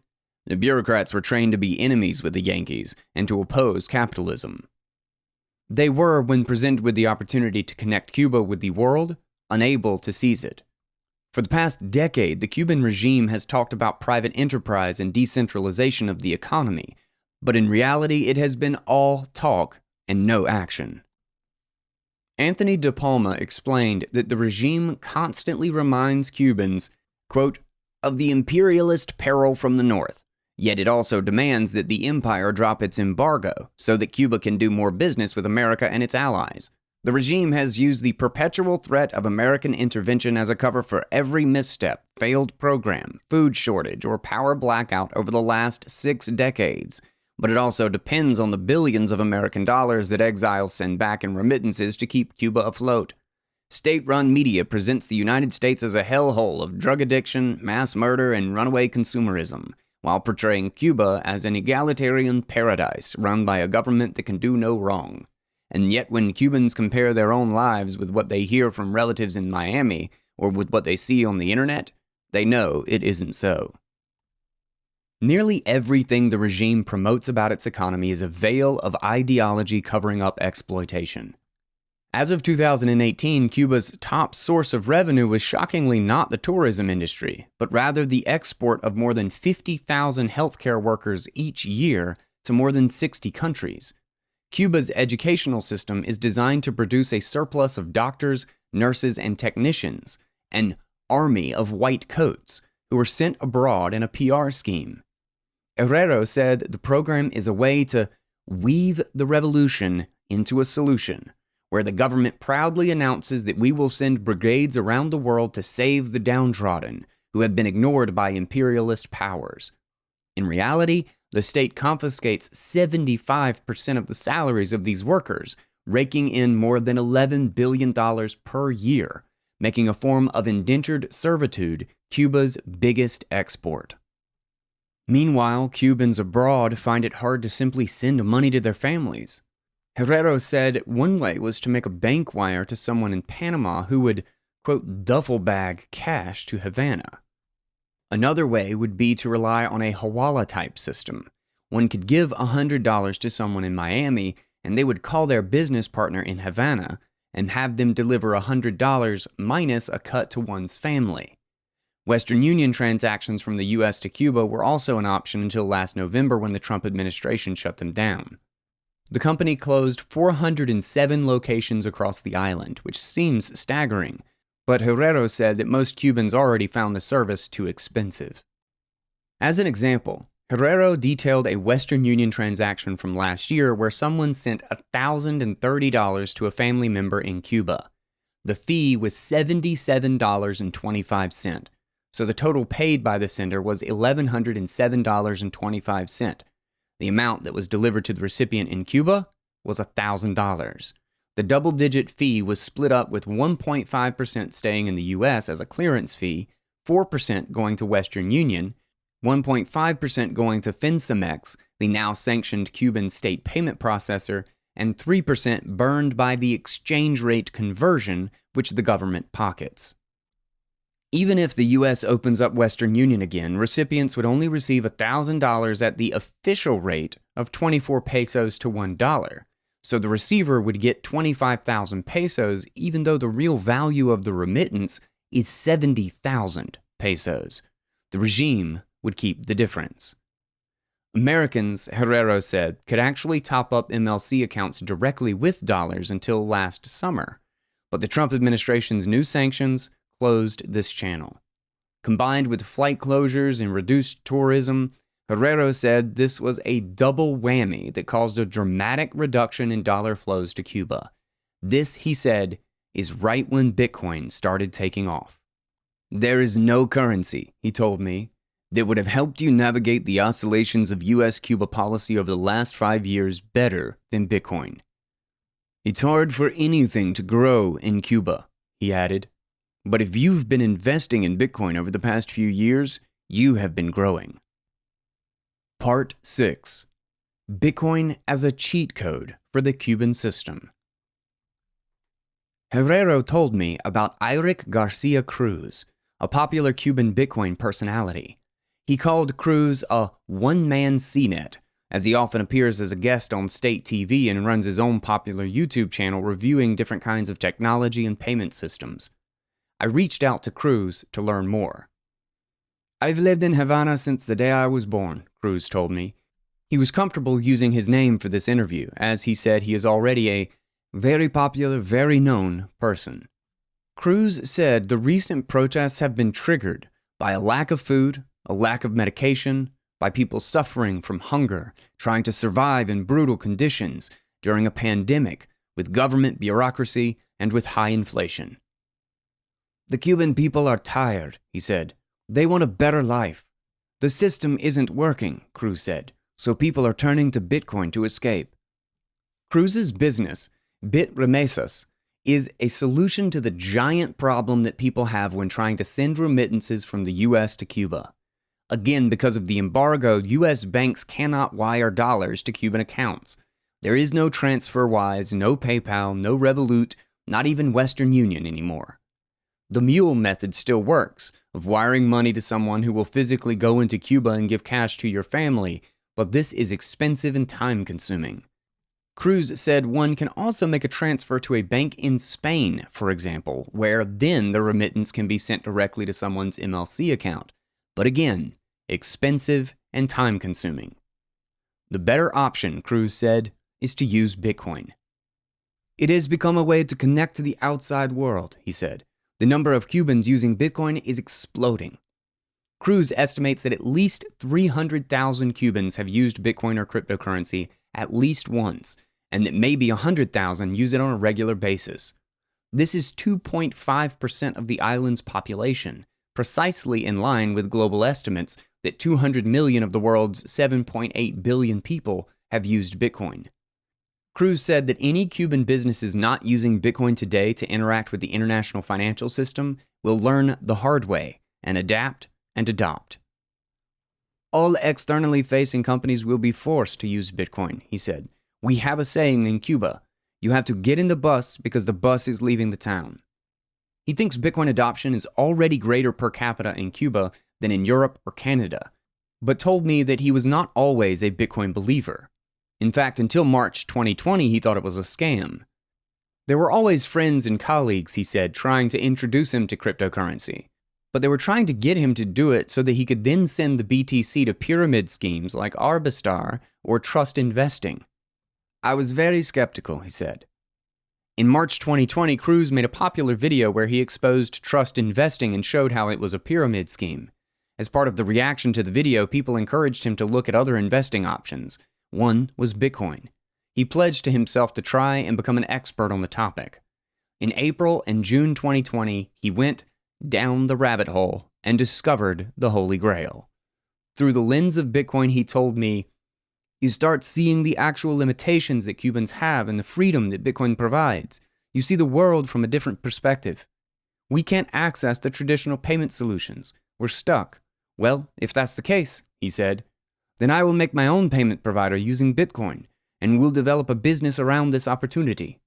the bureaucrats were trained to be enemies with the Yankees and to oppose capitalism. They were, when presented with the opportunity to connect Cuba with the world, unable to seize it. For the past decade, the Cuban regime has talked about private enterprise and decentralization of the economy, but in reality it has been all talk and no action. Anthony De Palma explained that the regime constantly reminds Cubans, quote, of the imperialist peril from the north, yet it also demands that the empire drop its embargo so that Cuba can do more business with America and its allies. The regime has used the perpetual threat of American intervention as a cover for every misstep, failed program, food shortage, or power blackout over the last 6 decades. But it also depends on the billions of American dollars that exiles send back in remittances to keep Cuba afloat. State-run media presents the United States as a hellhole of drug addiction, mass murder, and runaway consumerism, while portraying Cuba as an egalitarian paradise run by a government that can do no wrong. And yet when Cubans compare their own lives with what they hear from relatives in Miami, or with what they see on the internet, they know it isn't so. Nearly everything the regime promotes about its economy is a veil of ideology covering up exploitation. As of 2018, Cuba's top source of revenue was shockingly not the tourism industry, but rather the export of more than 50,000 healthcare workers each year to more than 60 countries. Cuba's educational system is designed to produce a surplus of doctors, nurses, and technicians, an army of white coats who are sent abroad in a PR scheme. Herrero said the program is a way to weave the revolution into a solution, where the government proudly announces that we will send brigades around the world to save the downtrodden who have been ignored by imperialist powers. In reality, the state confiscates 75% of the salaries of these workers, raking in more than $11 billion per year, making a form of indentured servitude Cuba's biggest export. Meanwhile, Cubans abroad find it hard to simply send money to their families. Herrero said one way was to make a bank wire to someone in Panama who would, quote, duffel bag cash to Havana. Another way would be to rely on a hawala-type system. One could give $100 to someone in Miami, and they would call their business partner in Havana and have them deliver $100 minus a cut to one's family. Western Union transactions from the U.S. to Cuba were also an option until last November when the Trump administration shut them down. The company closed 407 locations across the island, which seems staggering, but Herrero said that most Cubans already found the service too expensive. As an example, Herrero detailed a Western Union transaction from last year where someone sent $1,030 to a family member in Cuba. The fee was $77.25, so the total paid by the sender was $1,107.25. The amount that was delivered to the recipient in Cuba was $1,000. The double-digit fee was split up with 1.5% staying in the U.S. as a clearance fee, 4% going to Western Union, 1.5% going to Fincemex, the now-sanctioned Cuban state payment processor, and 3% burned by the exchange rate conversion, which the government pockets. Even if the U.S. opens up Western Union again, recipients would only receive $1,000 at the official rate of 24 pesos to $1. So the receiver would get 25,000 pesos, even though the real value of the remittance is 70,000 pesos. The regime would keep the difference. Americans, Herrero said, could actually top up MLC accounts directly with dollars until last summer. But the Trump administration's new sanctions closed this channel. Combined with flight closures and reduced tourism, Herrero said this was a double whammy that caused a dramatic reduction in dollar flows to Cuba. This, he said, is right when Bitcoin started taking off. There is no currency, he told me, that would have helped you navigate the oscillations of U.S.-Cuba policy over the last 5 years better than Bitcoin. It's hard for anything to grow in Cuba, he added. But if you've been investing in Bitcoin over the past few years, you have been growing. Part 6. Bitcoin as a cheat code for the Cuban system. Herrero told me about Eric Garcia Cruz, a popular Cuban Bitcoin personality. He called Cruz a one-man CNET, as he often appears as a guest on state TV and runs his own popular YouTube channel reviewing different kinds of technology and payment systems. I reached out to Cruz to learn more. I've lived in Havana since the day I was born, Cruz told me. He was comfortable using his name for this interview, as he said he is already a very popular, very known person. Cruz said the recent protests have been triggered by a lack of food, a lack of medication, by people suffering from hunger, trying to survive in brutal conditions during a pandemic, with government bureaucracy and with high inflation. The Cuban people are tired, he said. They want a better life. The system isn't working, Cruz said, so people are turning to Bitcoin to escape. Cruz's business, Bitremesas, is a solution to the giant problem that people have when trying to send remittances from the US to Cuba. Again, because of the embargo, US banks cannot wire dollars to Cuban accounts. There is no TransferWise, no PayPal, no Revolut, not even Western Union anymore. The mule method still works, of wiring money to someone who will physically go into Cuba and give cash to your family, but this is expensive and time-consuming. Cruz said one can also make a transfer to a bank in Spain, for example, where then the remittance can be sent directly to someone's MLC account. But again, expensive and time-consuming. The better option, Cruz said, is to use Bitcoin. It has become a way to connect to the outside world, he said. The number of Cubans using Bitcoin is exploding. Cruz estimates that at least 300,000 Cubans have used Bitcoin or cryptocurrency at least once, and that maybe 100,000 use it on a regular basis. This is 2.5% of the island's population, precisely in line with global estimates that 200 million of the world's 7.8 billion people have used Bitcoin. Cruz said that any Cuban businesses not using Bitcoin today to interact with the international financial system will learn the hard way and adapt and adopt. All externally facing companies will be forced to use Bitcoin, he said. We have a saying in Cuba, you have to get in the bus because the bus is leaving the town. He thinks Bitcoin adoption is already greater per capita in Cuba than in Europe or Canada, but told me that he was not always a Bitcoin believer. In fact, until March 2020, he thought it was a scam. There were always friends and colleagues, he said, trying to introduce him to cryptocurrency. But they were trying to get him to do it so that he could then send the BTC to pyramid schemes like Arbistar or trust investing. I was very skeptical, he said. In March 2020, Cruz made a popular video where he exposed trust investing and showed how it was a pyramid scheme. As part of the reaction to the video, people encouraged him to look at other investing options. One was Bitcoin. He pledged to himself to try and become an expert on the topic. In April and June 2020, he went down the rabbit hole and discovered the Holy Grail. Through the lens of Bitcoin, he told me, you start seeing the actual limitations that Cubans have and the freedom that Bitcoin provides. You see the world from a different perspective. We can't access the traditional payment solutions. We're stuck. Well, if that's the case, he said, then I will make my own payment provider using Bitcoin, and we'll develop a business around this opportunity.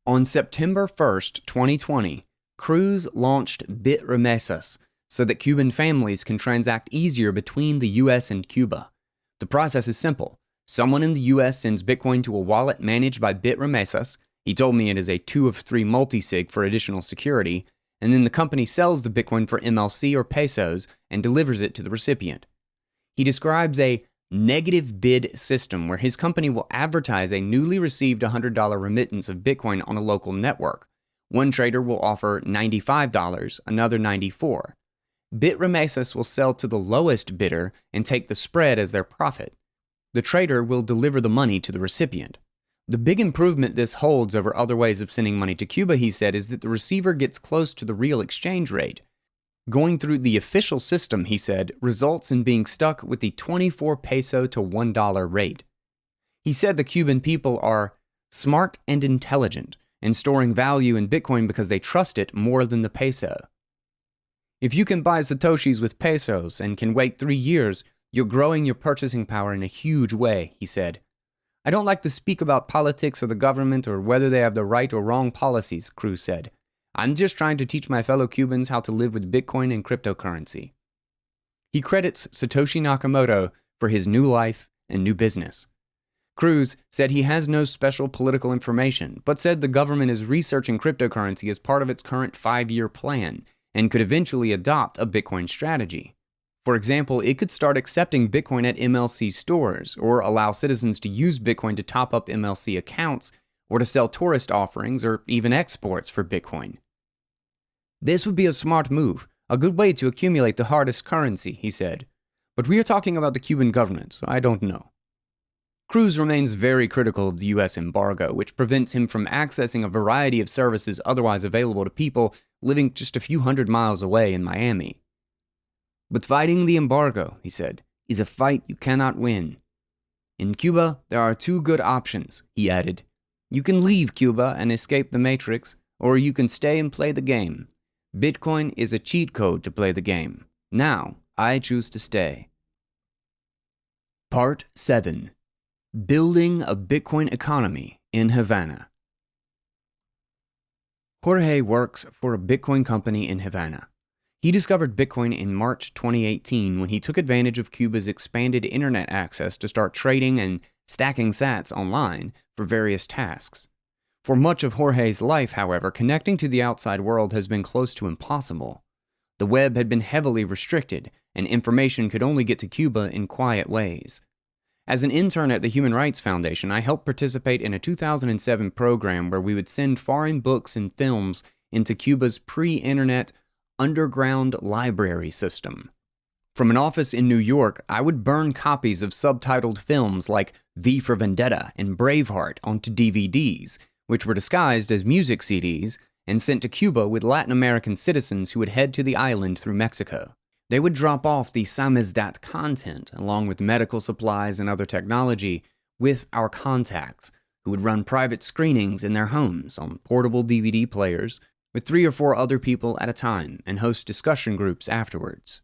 On September 1st, 2020, Cruz launched Bitremesas so that Cuban families can transact easier between the US and Cuba. The process is simple. Someone in the US sends Bitcoin to a wallet managed by Bitremesas. He told me it is a 2 of 3 multisig for additional security, and then the company sells the Bitcoin for MLC or pesos and delivers it to the recipient. He describes a negative bid system where his company will advertise a newly received $100 remittance of Bitcoin on a local network. One trader will offer $95, another $94. Bitremesas will sell to the lowest bidder and take the spread as their profit. The trader will deliver the money to the recipient. The big improvement this holds over other ways of sending money to Cuba, he said, is that the receiver gets close to the real exchange rate. Going through the official system, he said, results in being stuck with the 24 peso to $1 rate. He said the Cuban people are smart and intelligent and storing value in Bitcoin because they trust it more than the peso. If you can buy satoshis with pesos and can wait 3 years, you're growing your purchasing power in a huge way, he said. I don't like to speak about politics or the government or whether they have the right or wrong policies, Cruz said. I'm just trying to teach my fellow Cubans how to live with Bitcoin and cryptocurrency. He credits Satoshi Nakamoto for his new life and new business. Cruz said he has no special political information, but said the government is researching cryptocurrency as part of its current 5-year plan and could eventually adopt a Bitcoin strategy. For example, it could start accepting Bitcoin at MLC stores or allow citizens to use Bitcoin to top up MLC accounts or to sell tourist offerings or even exports for Bitcoin. This would be a smart move, a good way to accumulate the hardest currency, he said. But we are talking about the Cuban government, so I don't know. Cruz remains very critical of the US embargo, which prevents him from accessing a variety of services otherwise available to people living just a few hundred miles away in Miami. But fighting the embargo, he said, is a fight you cannot win. In Cuba, there are two good options, he added. You can leave Cuba and escape the matrix, or you can stay and play the game. Bitcoin is a cheat code to play the game. Now, I choose to stay. Part 7. Building a Bitcoin Economy in Havana. Jorge works for a Bitcoin company in Havana. He discovered Bitcoin in March 2018 when he took advantage of Cuba's expanded internet access to start trading and stacking sats online for various tasks. For much of Jorge's life, however, connecting to the outside world has been close to impossible. The web had been heavily restricted, and information could only get to Cuba in quiet ways. As an intern at the Human Rights Foundation, I helped participate in a 2007 program where we would send foreign books and films into Cuba's pre-internet underground library system. From an office in New York, I would burn copies of subtitled films like V for Vendetta and Braveheart onto DVDs, which were disguised as music CDs and sent to Cuba with Latin American citizens who would head to the island through Mexico. They would drop off the samizdat content, along with medical supplies and other technology, with our contacts, who would run private screenings in their homes on portable DVD players with 3 or 4 other people at a time and host discussion groups afterwards.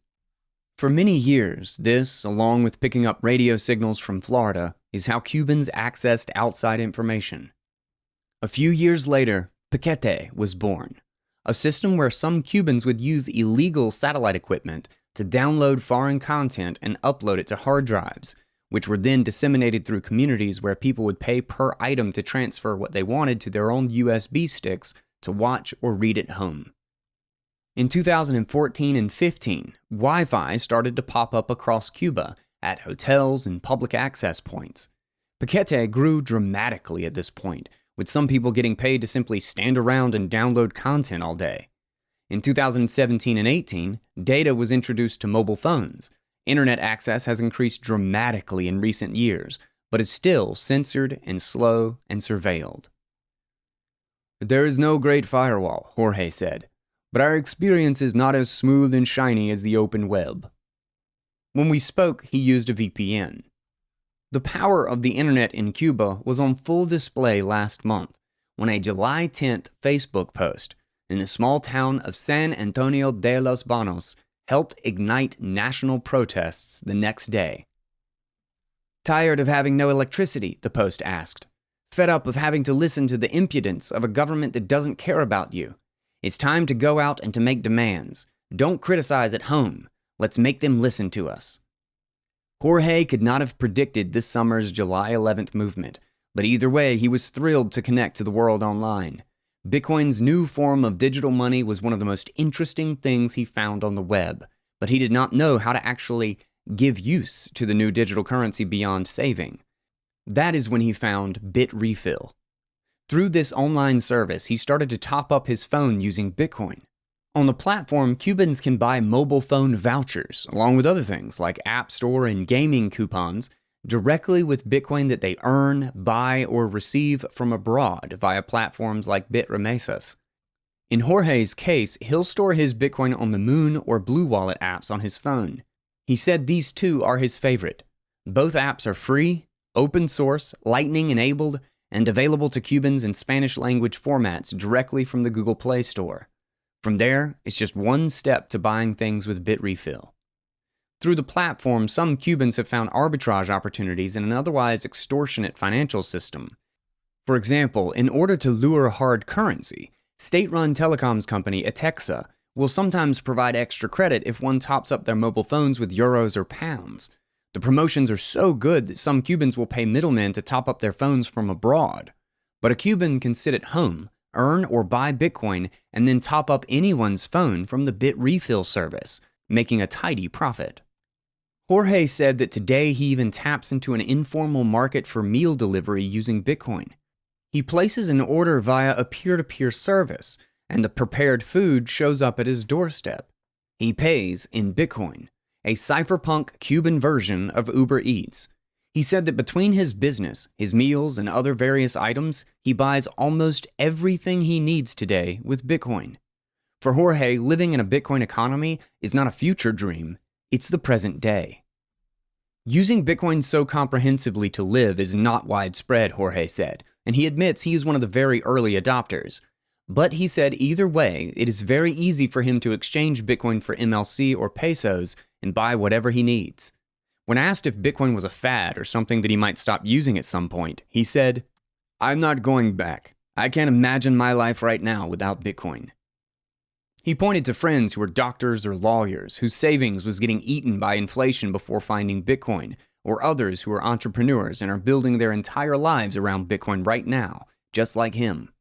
For many years, this, along with picking up radio signals from Florida, is how Cubans accessed outside information. A few years later, Paquete was born, a system where some Cubans would use illegal satellite equipment to download foreign content and upload it to hard drives, which were then disseminated through communities where people would pay per item to transfer what they wanted to their own USB sticks to watch or read at home. In 2014 and 15, Wi-Fi started to pop up across Cuba at hotels and public access points. Paquete grew dramatically at this point, with some people getting paid to simply stand around and download content all day. In 2017 and 18, data was introduced to mobile phones. Internet access has increased dramatically in recent years, but is still censored and slow and surveilled. There is no great firewall, Jorge said, but our experience is not as smooth and shiny as the open web. When we spoke, he used a VPN. The power of the internet in Cuba was on full display last month when a July 10th Facebook post in the small town of San Antonio de los Banos helped ignite national protests the next day. Tired of having no electricity, the post asked. Fed up of having to listen to the impudence of a government that doesn't care about you. It's time to go out and to make demands. Don't criticize at home. Let's make them listen to us. Jorge could not have predicted this summer's July 11th movement, but either way, he was thrilled to connect to the world online. Bitcoin's new form of digital money was one of the most interesting things he found on the web, but he did not know how to actually give use to the new digital currency beyond saving. That is when he found BitRefill. Through this online service, he started to top up his phone using Bitcoin. On the platform, Cubans can buy mobile phone vouchers, along with other things like App Store and gaming coupons, directly with Bitcoin that they earn, buy, or receive from abroad via platforms like BitRemesas. In Jorge's case, he'll store his Bitcoin on the Moon or Blue Wallet apps on his phone. He said these two are his favorite. Both apps are free, open source, Lightning enabled, and available to Cubans in Spanish language formats directly from the Google Play Store. From there, it's just one step to buying things with BitRefill. Through the platform, some Cubans have found arbitrage opportunities in an otherwise extortionate financial system. For example, in order to lure hard currency, state-run telecoms company Etexa will sometimes provide extra credit if one tops up their mobile phones with euros or pounds. The promotions are so good that some Cubans will pay middlemen to top up their phones from abroad. But a Cuban can sit at home, earn or buy Bitcoin, and then top up anyone's phone from the BitRefill service, making a tidy profit. Jorge said that today he even taps into an informal market for meal delivery using Bitcoin. He places an order via a peer-to-peer service, and the prepared food shows up at his doorstep. He pays in Bitcoin, a cypherpunk Cuban version of Uber Eats. He said that between his business, his meals, and other various items, he buys almost everything he needs today with Bitcoin. For Jorge, living in a Bitcoin economy is not a future dream, it's the present day. Using Bitcoin so comprehensively to live is not widespread, Jorge said, and he admits he is one of the very early adopters. But he said either way, it is very easy for him to exchange Bitcoin for MLC or pesos and buy whatever he needs. When asked if Bitcoin was a fad or something that he might stop using at some point, he said, "I'm not going back. I can't imagine my life right now without Bitcoin." He pointed to friends who were doctors or lawyers whose savings was getting eaten by inflation before finding Bitcoin, or others who are entrepreneurs and are building their entire lives around Bitcoin right now, just like him.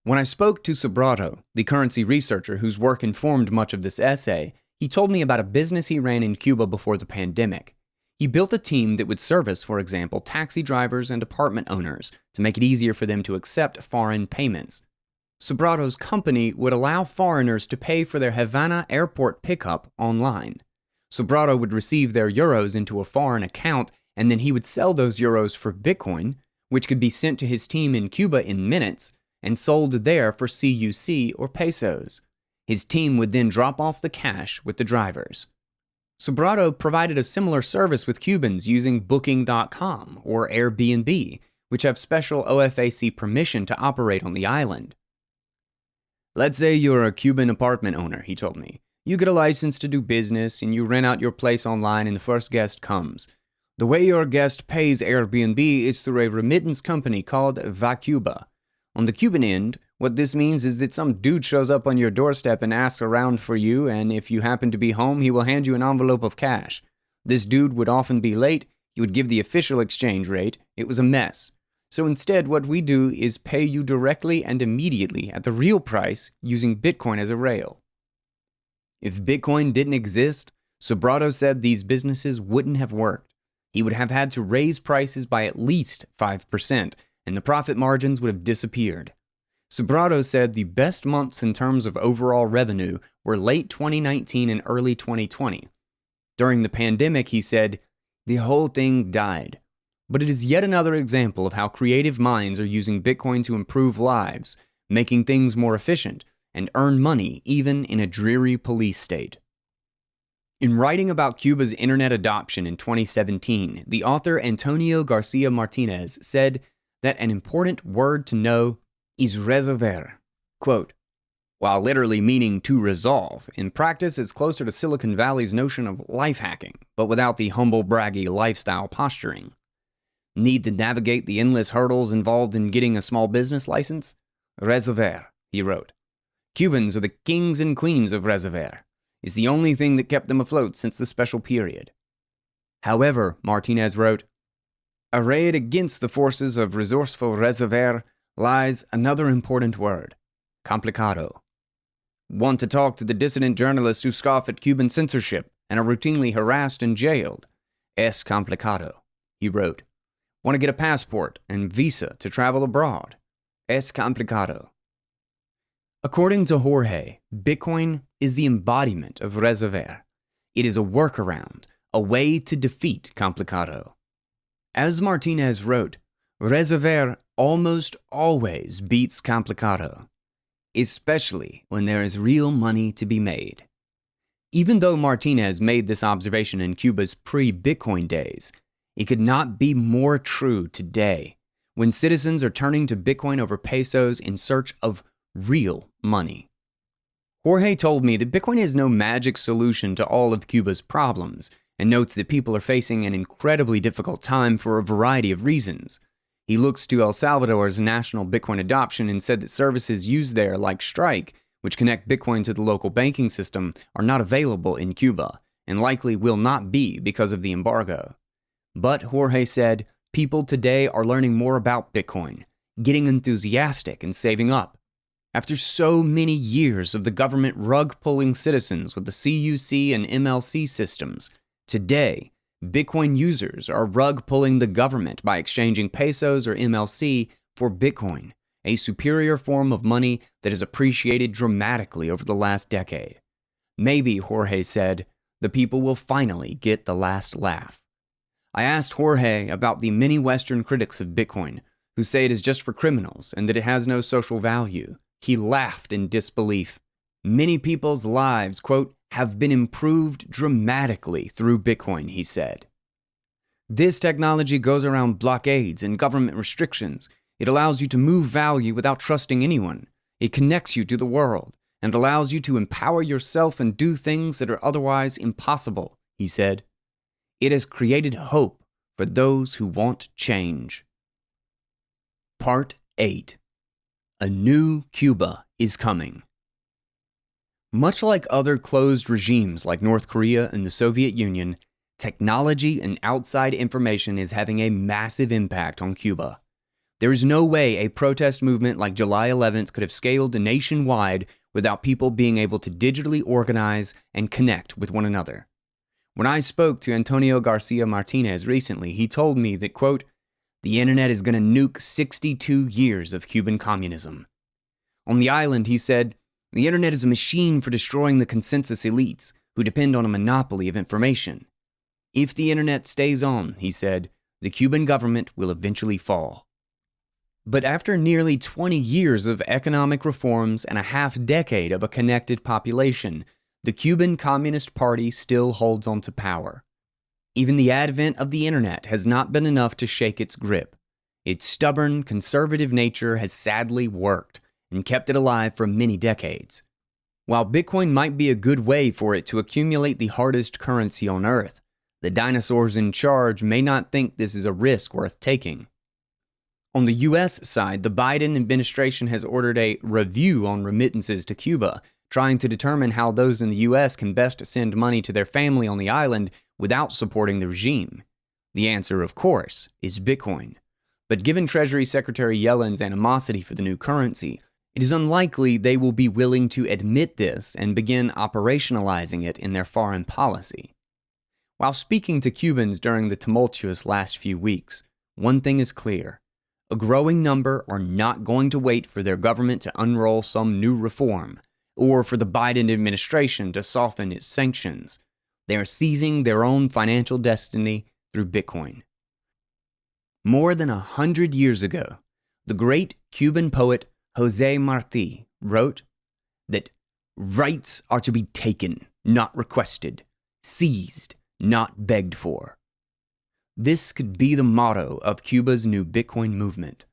When I spoke to Sobrato, the currency researcher whose work informed much of this essay, he told me about a business he ran in Cuba before the pandemic. He built a team that would service, for example, taxi drivers and apartment owners to make it easier for them to accept foreign payments. Sobrato's company would allow foreigners to pay for their Havana airport pickup online. Sobrato would receive their euros into a foreign account, and then he would sell those euros for Bitcoin, which could be sent to his team in Cuba in minutes, and sold there for CUC or pesos. His team would then drop off the cash with the drivers. Sobrato provided a similar service with Cubans using Booking.com or Airbnb, which have special OFAC permission to operate on the island. "Let's say you're a Cuban apartment owner," he told me. "You get a license to do business and you rent out your place online and the first guest comes. The way your guest pays Airbnb is through a remittance company called VaCuba. On the Cuban end, what this means is that some dude shows up on your doorstep and asks around for you, and if you happen to be home, he will hand you an envelope of cash. This dude would often be late, he would give the official exchange rate. It was a mess. So instead, what we do is pay you directly and immediately at the real price using Bitcoin as a rail." If Bitcoin didn't exist, Sobrato said these businesses wouldn't have worked. He would have had to raise prices by at least 5%, and the profit margins would have disappeared. Sobrato said the best months in terms of overall revenue were late 2019 and early 2020. During the pandemic, he said, "The whole thing died." But it is yet another example of how creative minds are using Bitcoin to improve lives, making things more efficient, and earn money even in a dreary police state. In writing about Cuba's internet adoption in 2017, the author Antonio Garcia Martinez said that an important word to know is resolver. Quote, "While literally meaning to resolve, in practice it's closer to Silicon Valley's notion of life hacking, but without the humble braggy lifestyle posturing. Need to navigate the endless hurdles involved in getting a small business license? Resolver," he wrote. "Cubans are the kings and queens of resolver. It's the only thing that kept them afloat since the special period." However, Martinez wrote, "Arrayed against the forces of resourceful resolver lies another important word, complicado. Want to talk to the dissident journalists who scoff at Cuban censorship and are routinely harassed and jailed? Es complicado," he wrote. "Want to get a passport and visa to travel abroad? Es complicado." According to Jorge, Bitcoin is the embodiment of resolver. It is a workaround, a way to defeat complicado. As Martinez wrote, resolver almost always beats complicado, especially when there is real money to be made. Even though Martinez made this observation in Cuba's pre-Bitcoin days, it could not be more true today, when citizens are turning to Bitcoin over pesos in search of real money. Jorge told me that Bitcoin is no magic solution to all of Cuba's problems, and notes that people are facing an incredibly difficult time for a variety of reasons. He looks to El Salvador's national Bitcoin adoption and said that services used there, like Strike, which connect Bitcoin to the local banking system, are not available in Cuba, and likely will not be because of the embargo. But, Jorge said, people today are learning more about Bitcoin, getting enthusiastic and saving up. After so many years of the government rug-pulling citizens with the CUC and MLC systems, today, Bitcoin users are rug-pulling the government by exchanging pesos or MLC for Bitcoin, a superior form of money that has appreciated dramatically over the last decade. Maybe, Jorge said, the people will finally get the last laugh. I asked Jorge about the many Western critics of Bitcoin, who say it is just for criminals and that it has no social value. He laughed in disbelief. Many people's lives, quote, have been improved dramatically through Bitcoin, he said. This technology goes around blockades and government restrictions. It allows you to move value without trusting anyone. It connects you to the world and allows you to empower yourself and do things that are otherwise impossible, he said. It has created hope for those who want change. Part 8. A new Cuba is coming. Much like other closed regimes like North Korea and the Soviet Union, technology and outside information is having a massive impact on Cuba. There is no way a protest movement like July 11th could have scaled nationwide without people being able to digitally organize and connect with one another. When I spoke to Antonio Garcia Martinez recently, he told me that, quote, the internet is going to nuke 62 years of Cuban communism. On the island, he said, the internet is a machine for destroying the consensus elites who depend on a monopoly of information. If the internet stays on, he said, the Cuban government will eventually fall. But after nearly 20 years of economic reforms and a half-decade of a connected population, the Cuban Communist Party still holds on to power. Even the advent of the internet has not been enough to shake its grip. Its stubborn, conservative nature has sadly worked and kept it alive for many decades. While Bitcoin might be a good way for it to accumulate the hardest currency on Earth, the dinosaurs in charge may not think this is a risk worth taking. On the U.S. side, the Biden administration has ordered a review on remittances to Cuba, trying to determine how those in the U.S. can best send money to their family on the island without supporting the regime. The answer, of course, is Bitcoin. But given Treasury Secretary Yellen's animosity for the new currency, it is unlikely they will be willing to admit this and begin operationalizing it in their foreign policy. While speaking to Cubans during the tumultuous last few weeks, one thing is clear. A growing number are not going to wait for their government to unroll some new reform, or for the Biden administration to soften its sanctions. They are seizing their own financial destiny through Bitcoin. More than 100 years ago, the great Cuban poet José Martí wrote that rights are to be taken, not requested, seized, not begged for. This could be the motto of Cuba's new Bitcoin movement.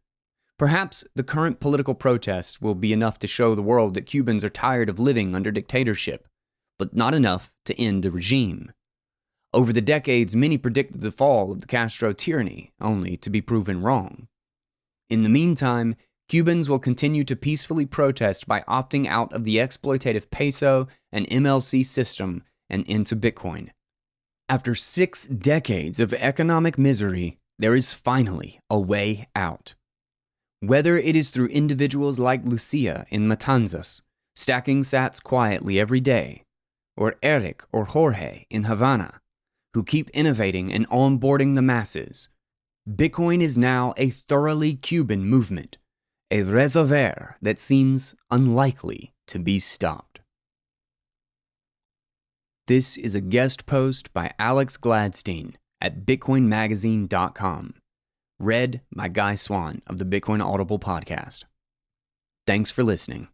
Perhaps the current political protests will be enough to show the world that Cubans are tired of living under dictatorship, but not enough to end the regime. Over the decades, many predicted the fall of the Castro tyranny, only to be proven wrong. In the meantime, Cubans will continue to peacefully protest by opting out of the exploitative peso and MLC system and into Bitcoin. After 6 decades of economic misery, there is finally a way out. Whether it is through individuals like Lucia in Matanzas, stacking sats quietly every day, or Eric or Jorge in Havana, who keep innovating and onboarding the masses, Bitcoin is now a thoroughly Cuban movement, a raison that seems unlikely to be stopped. This is a guest post by Alex Gladstein at bitcoinmagazine.com, read by Guy Swan of the Bitcoin Audible podcast. Thanks for listening.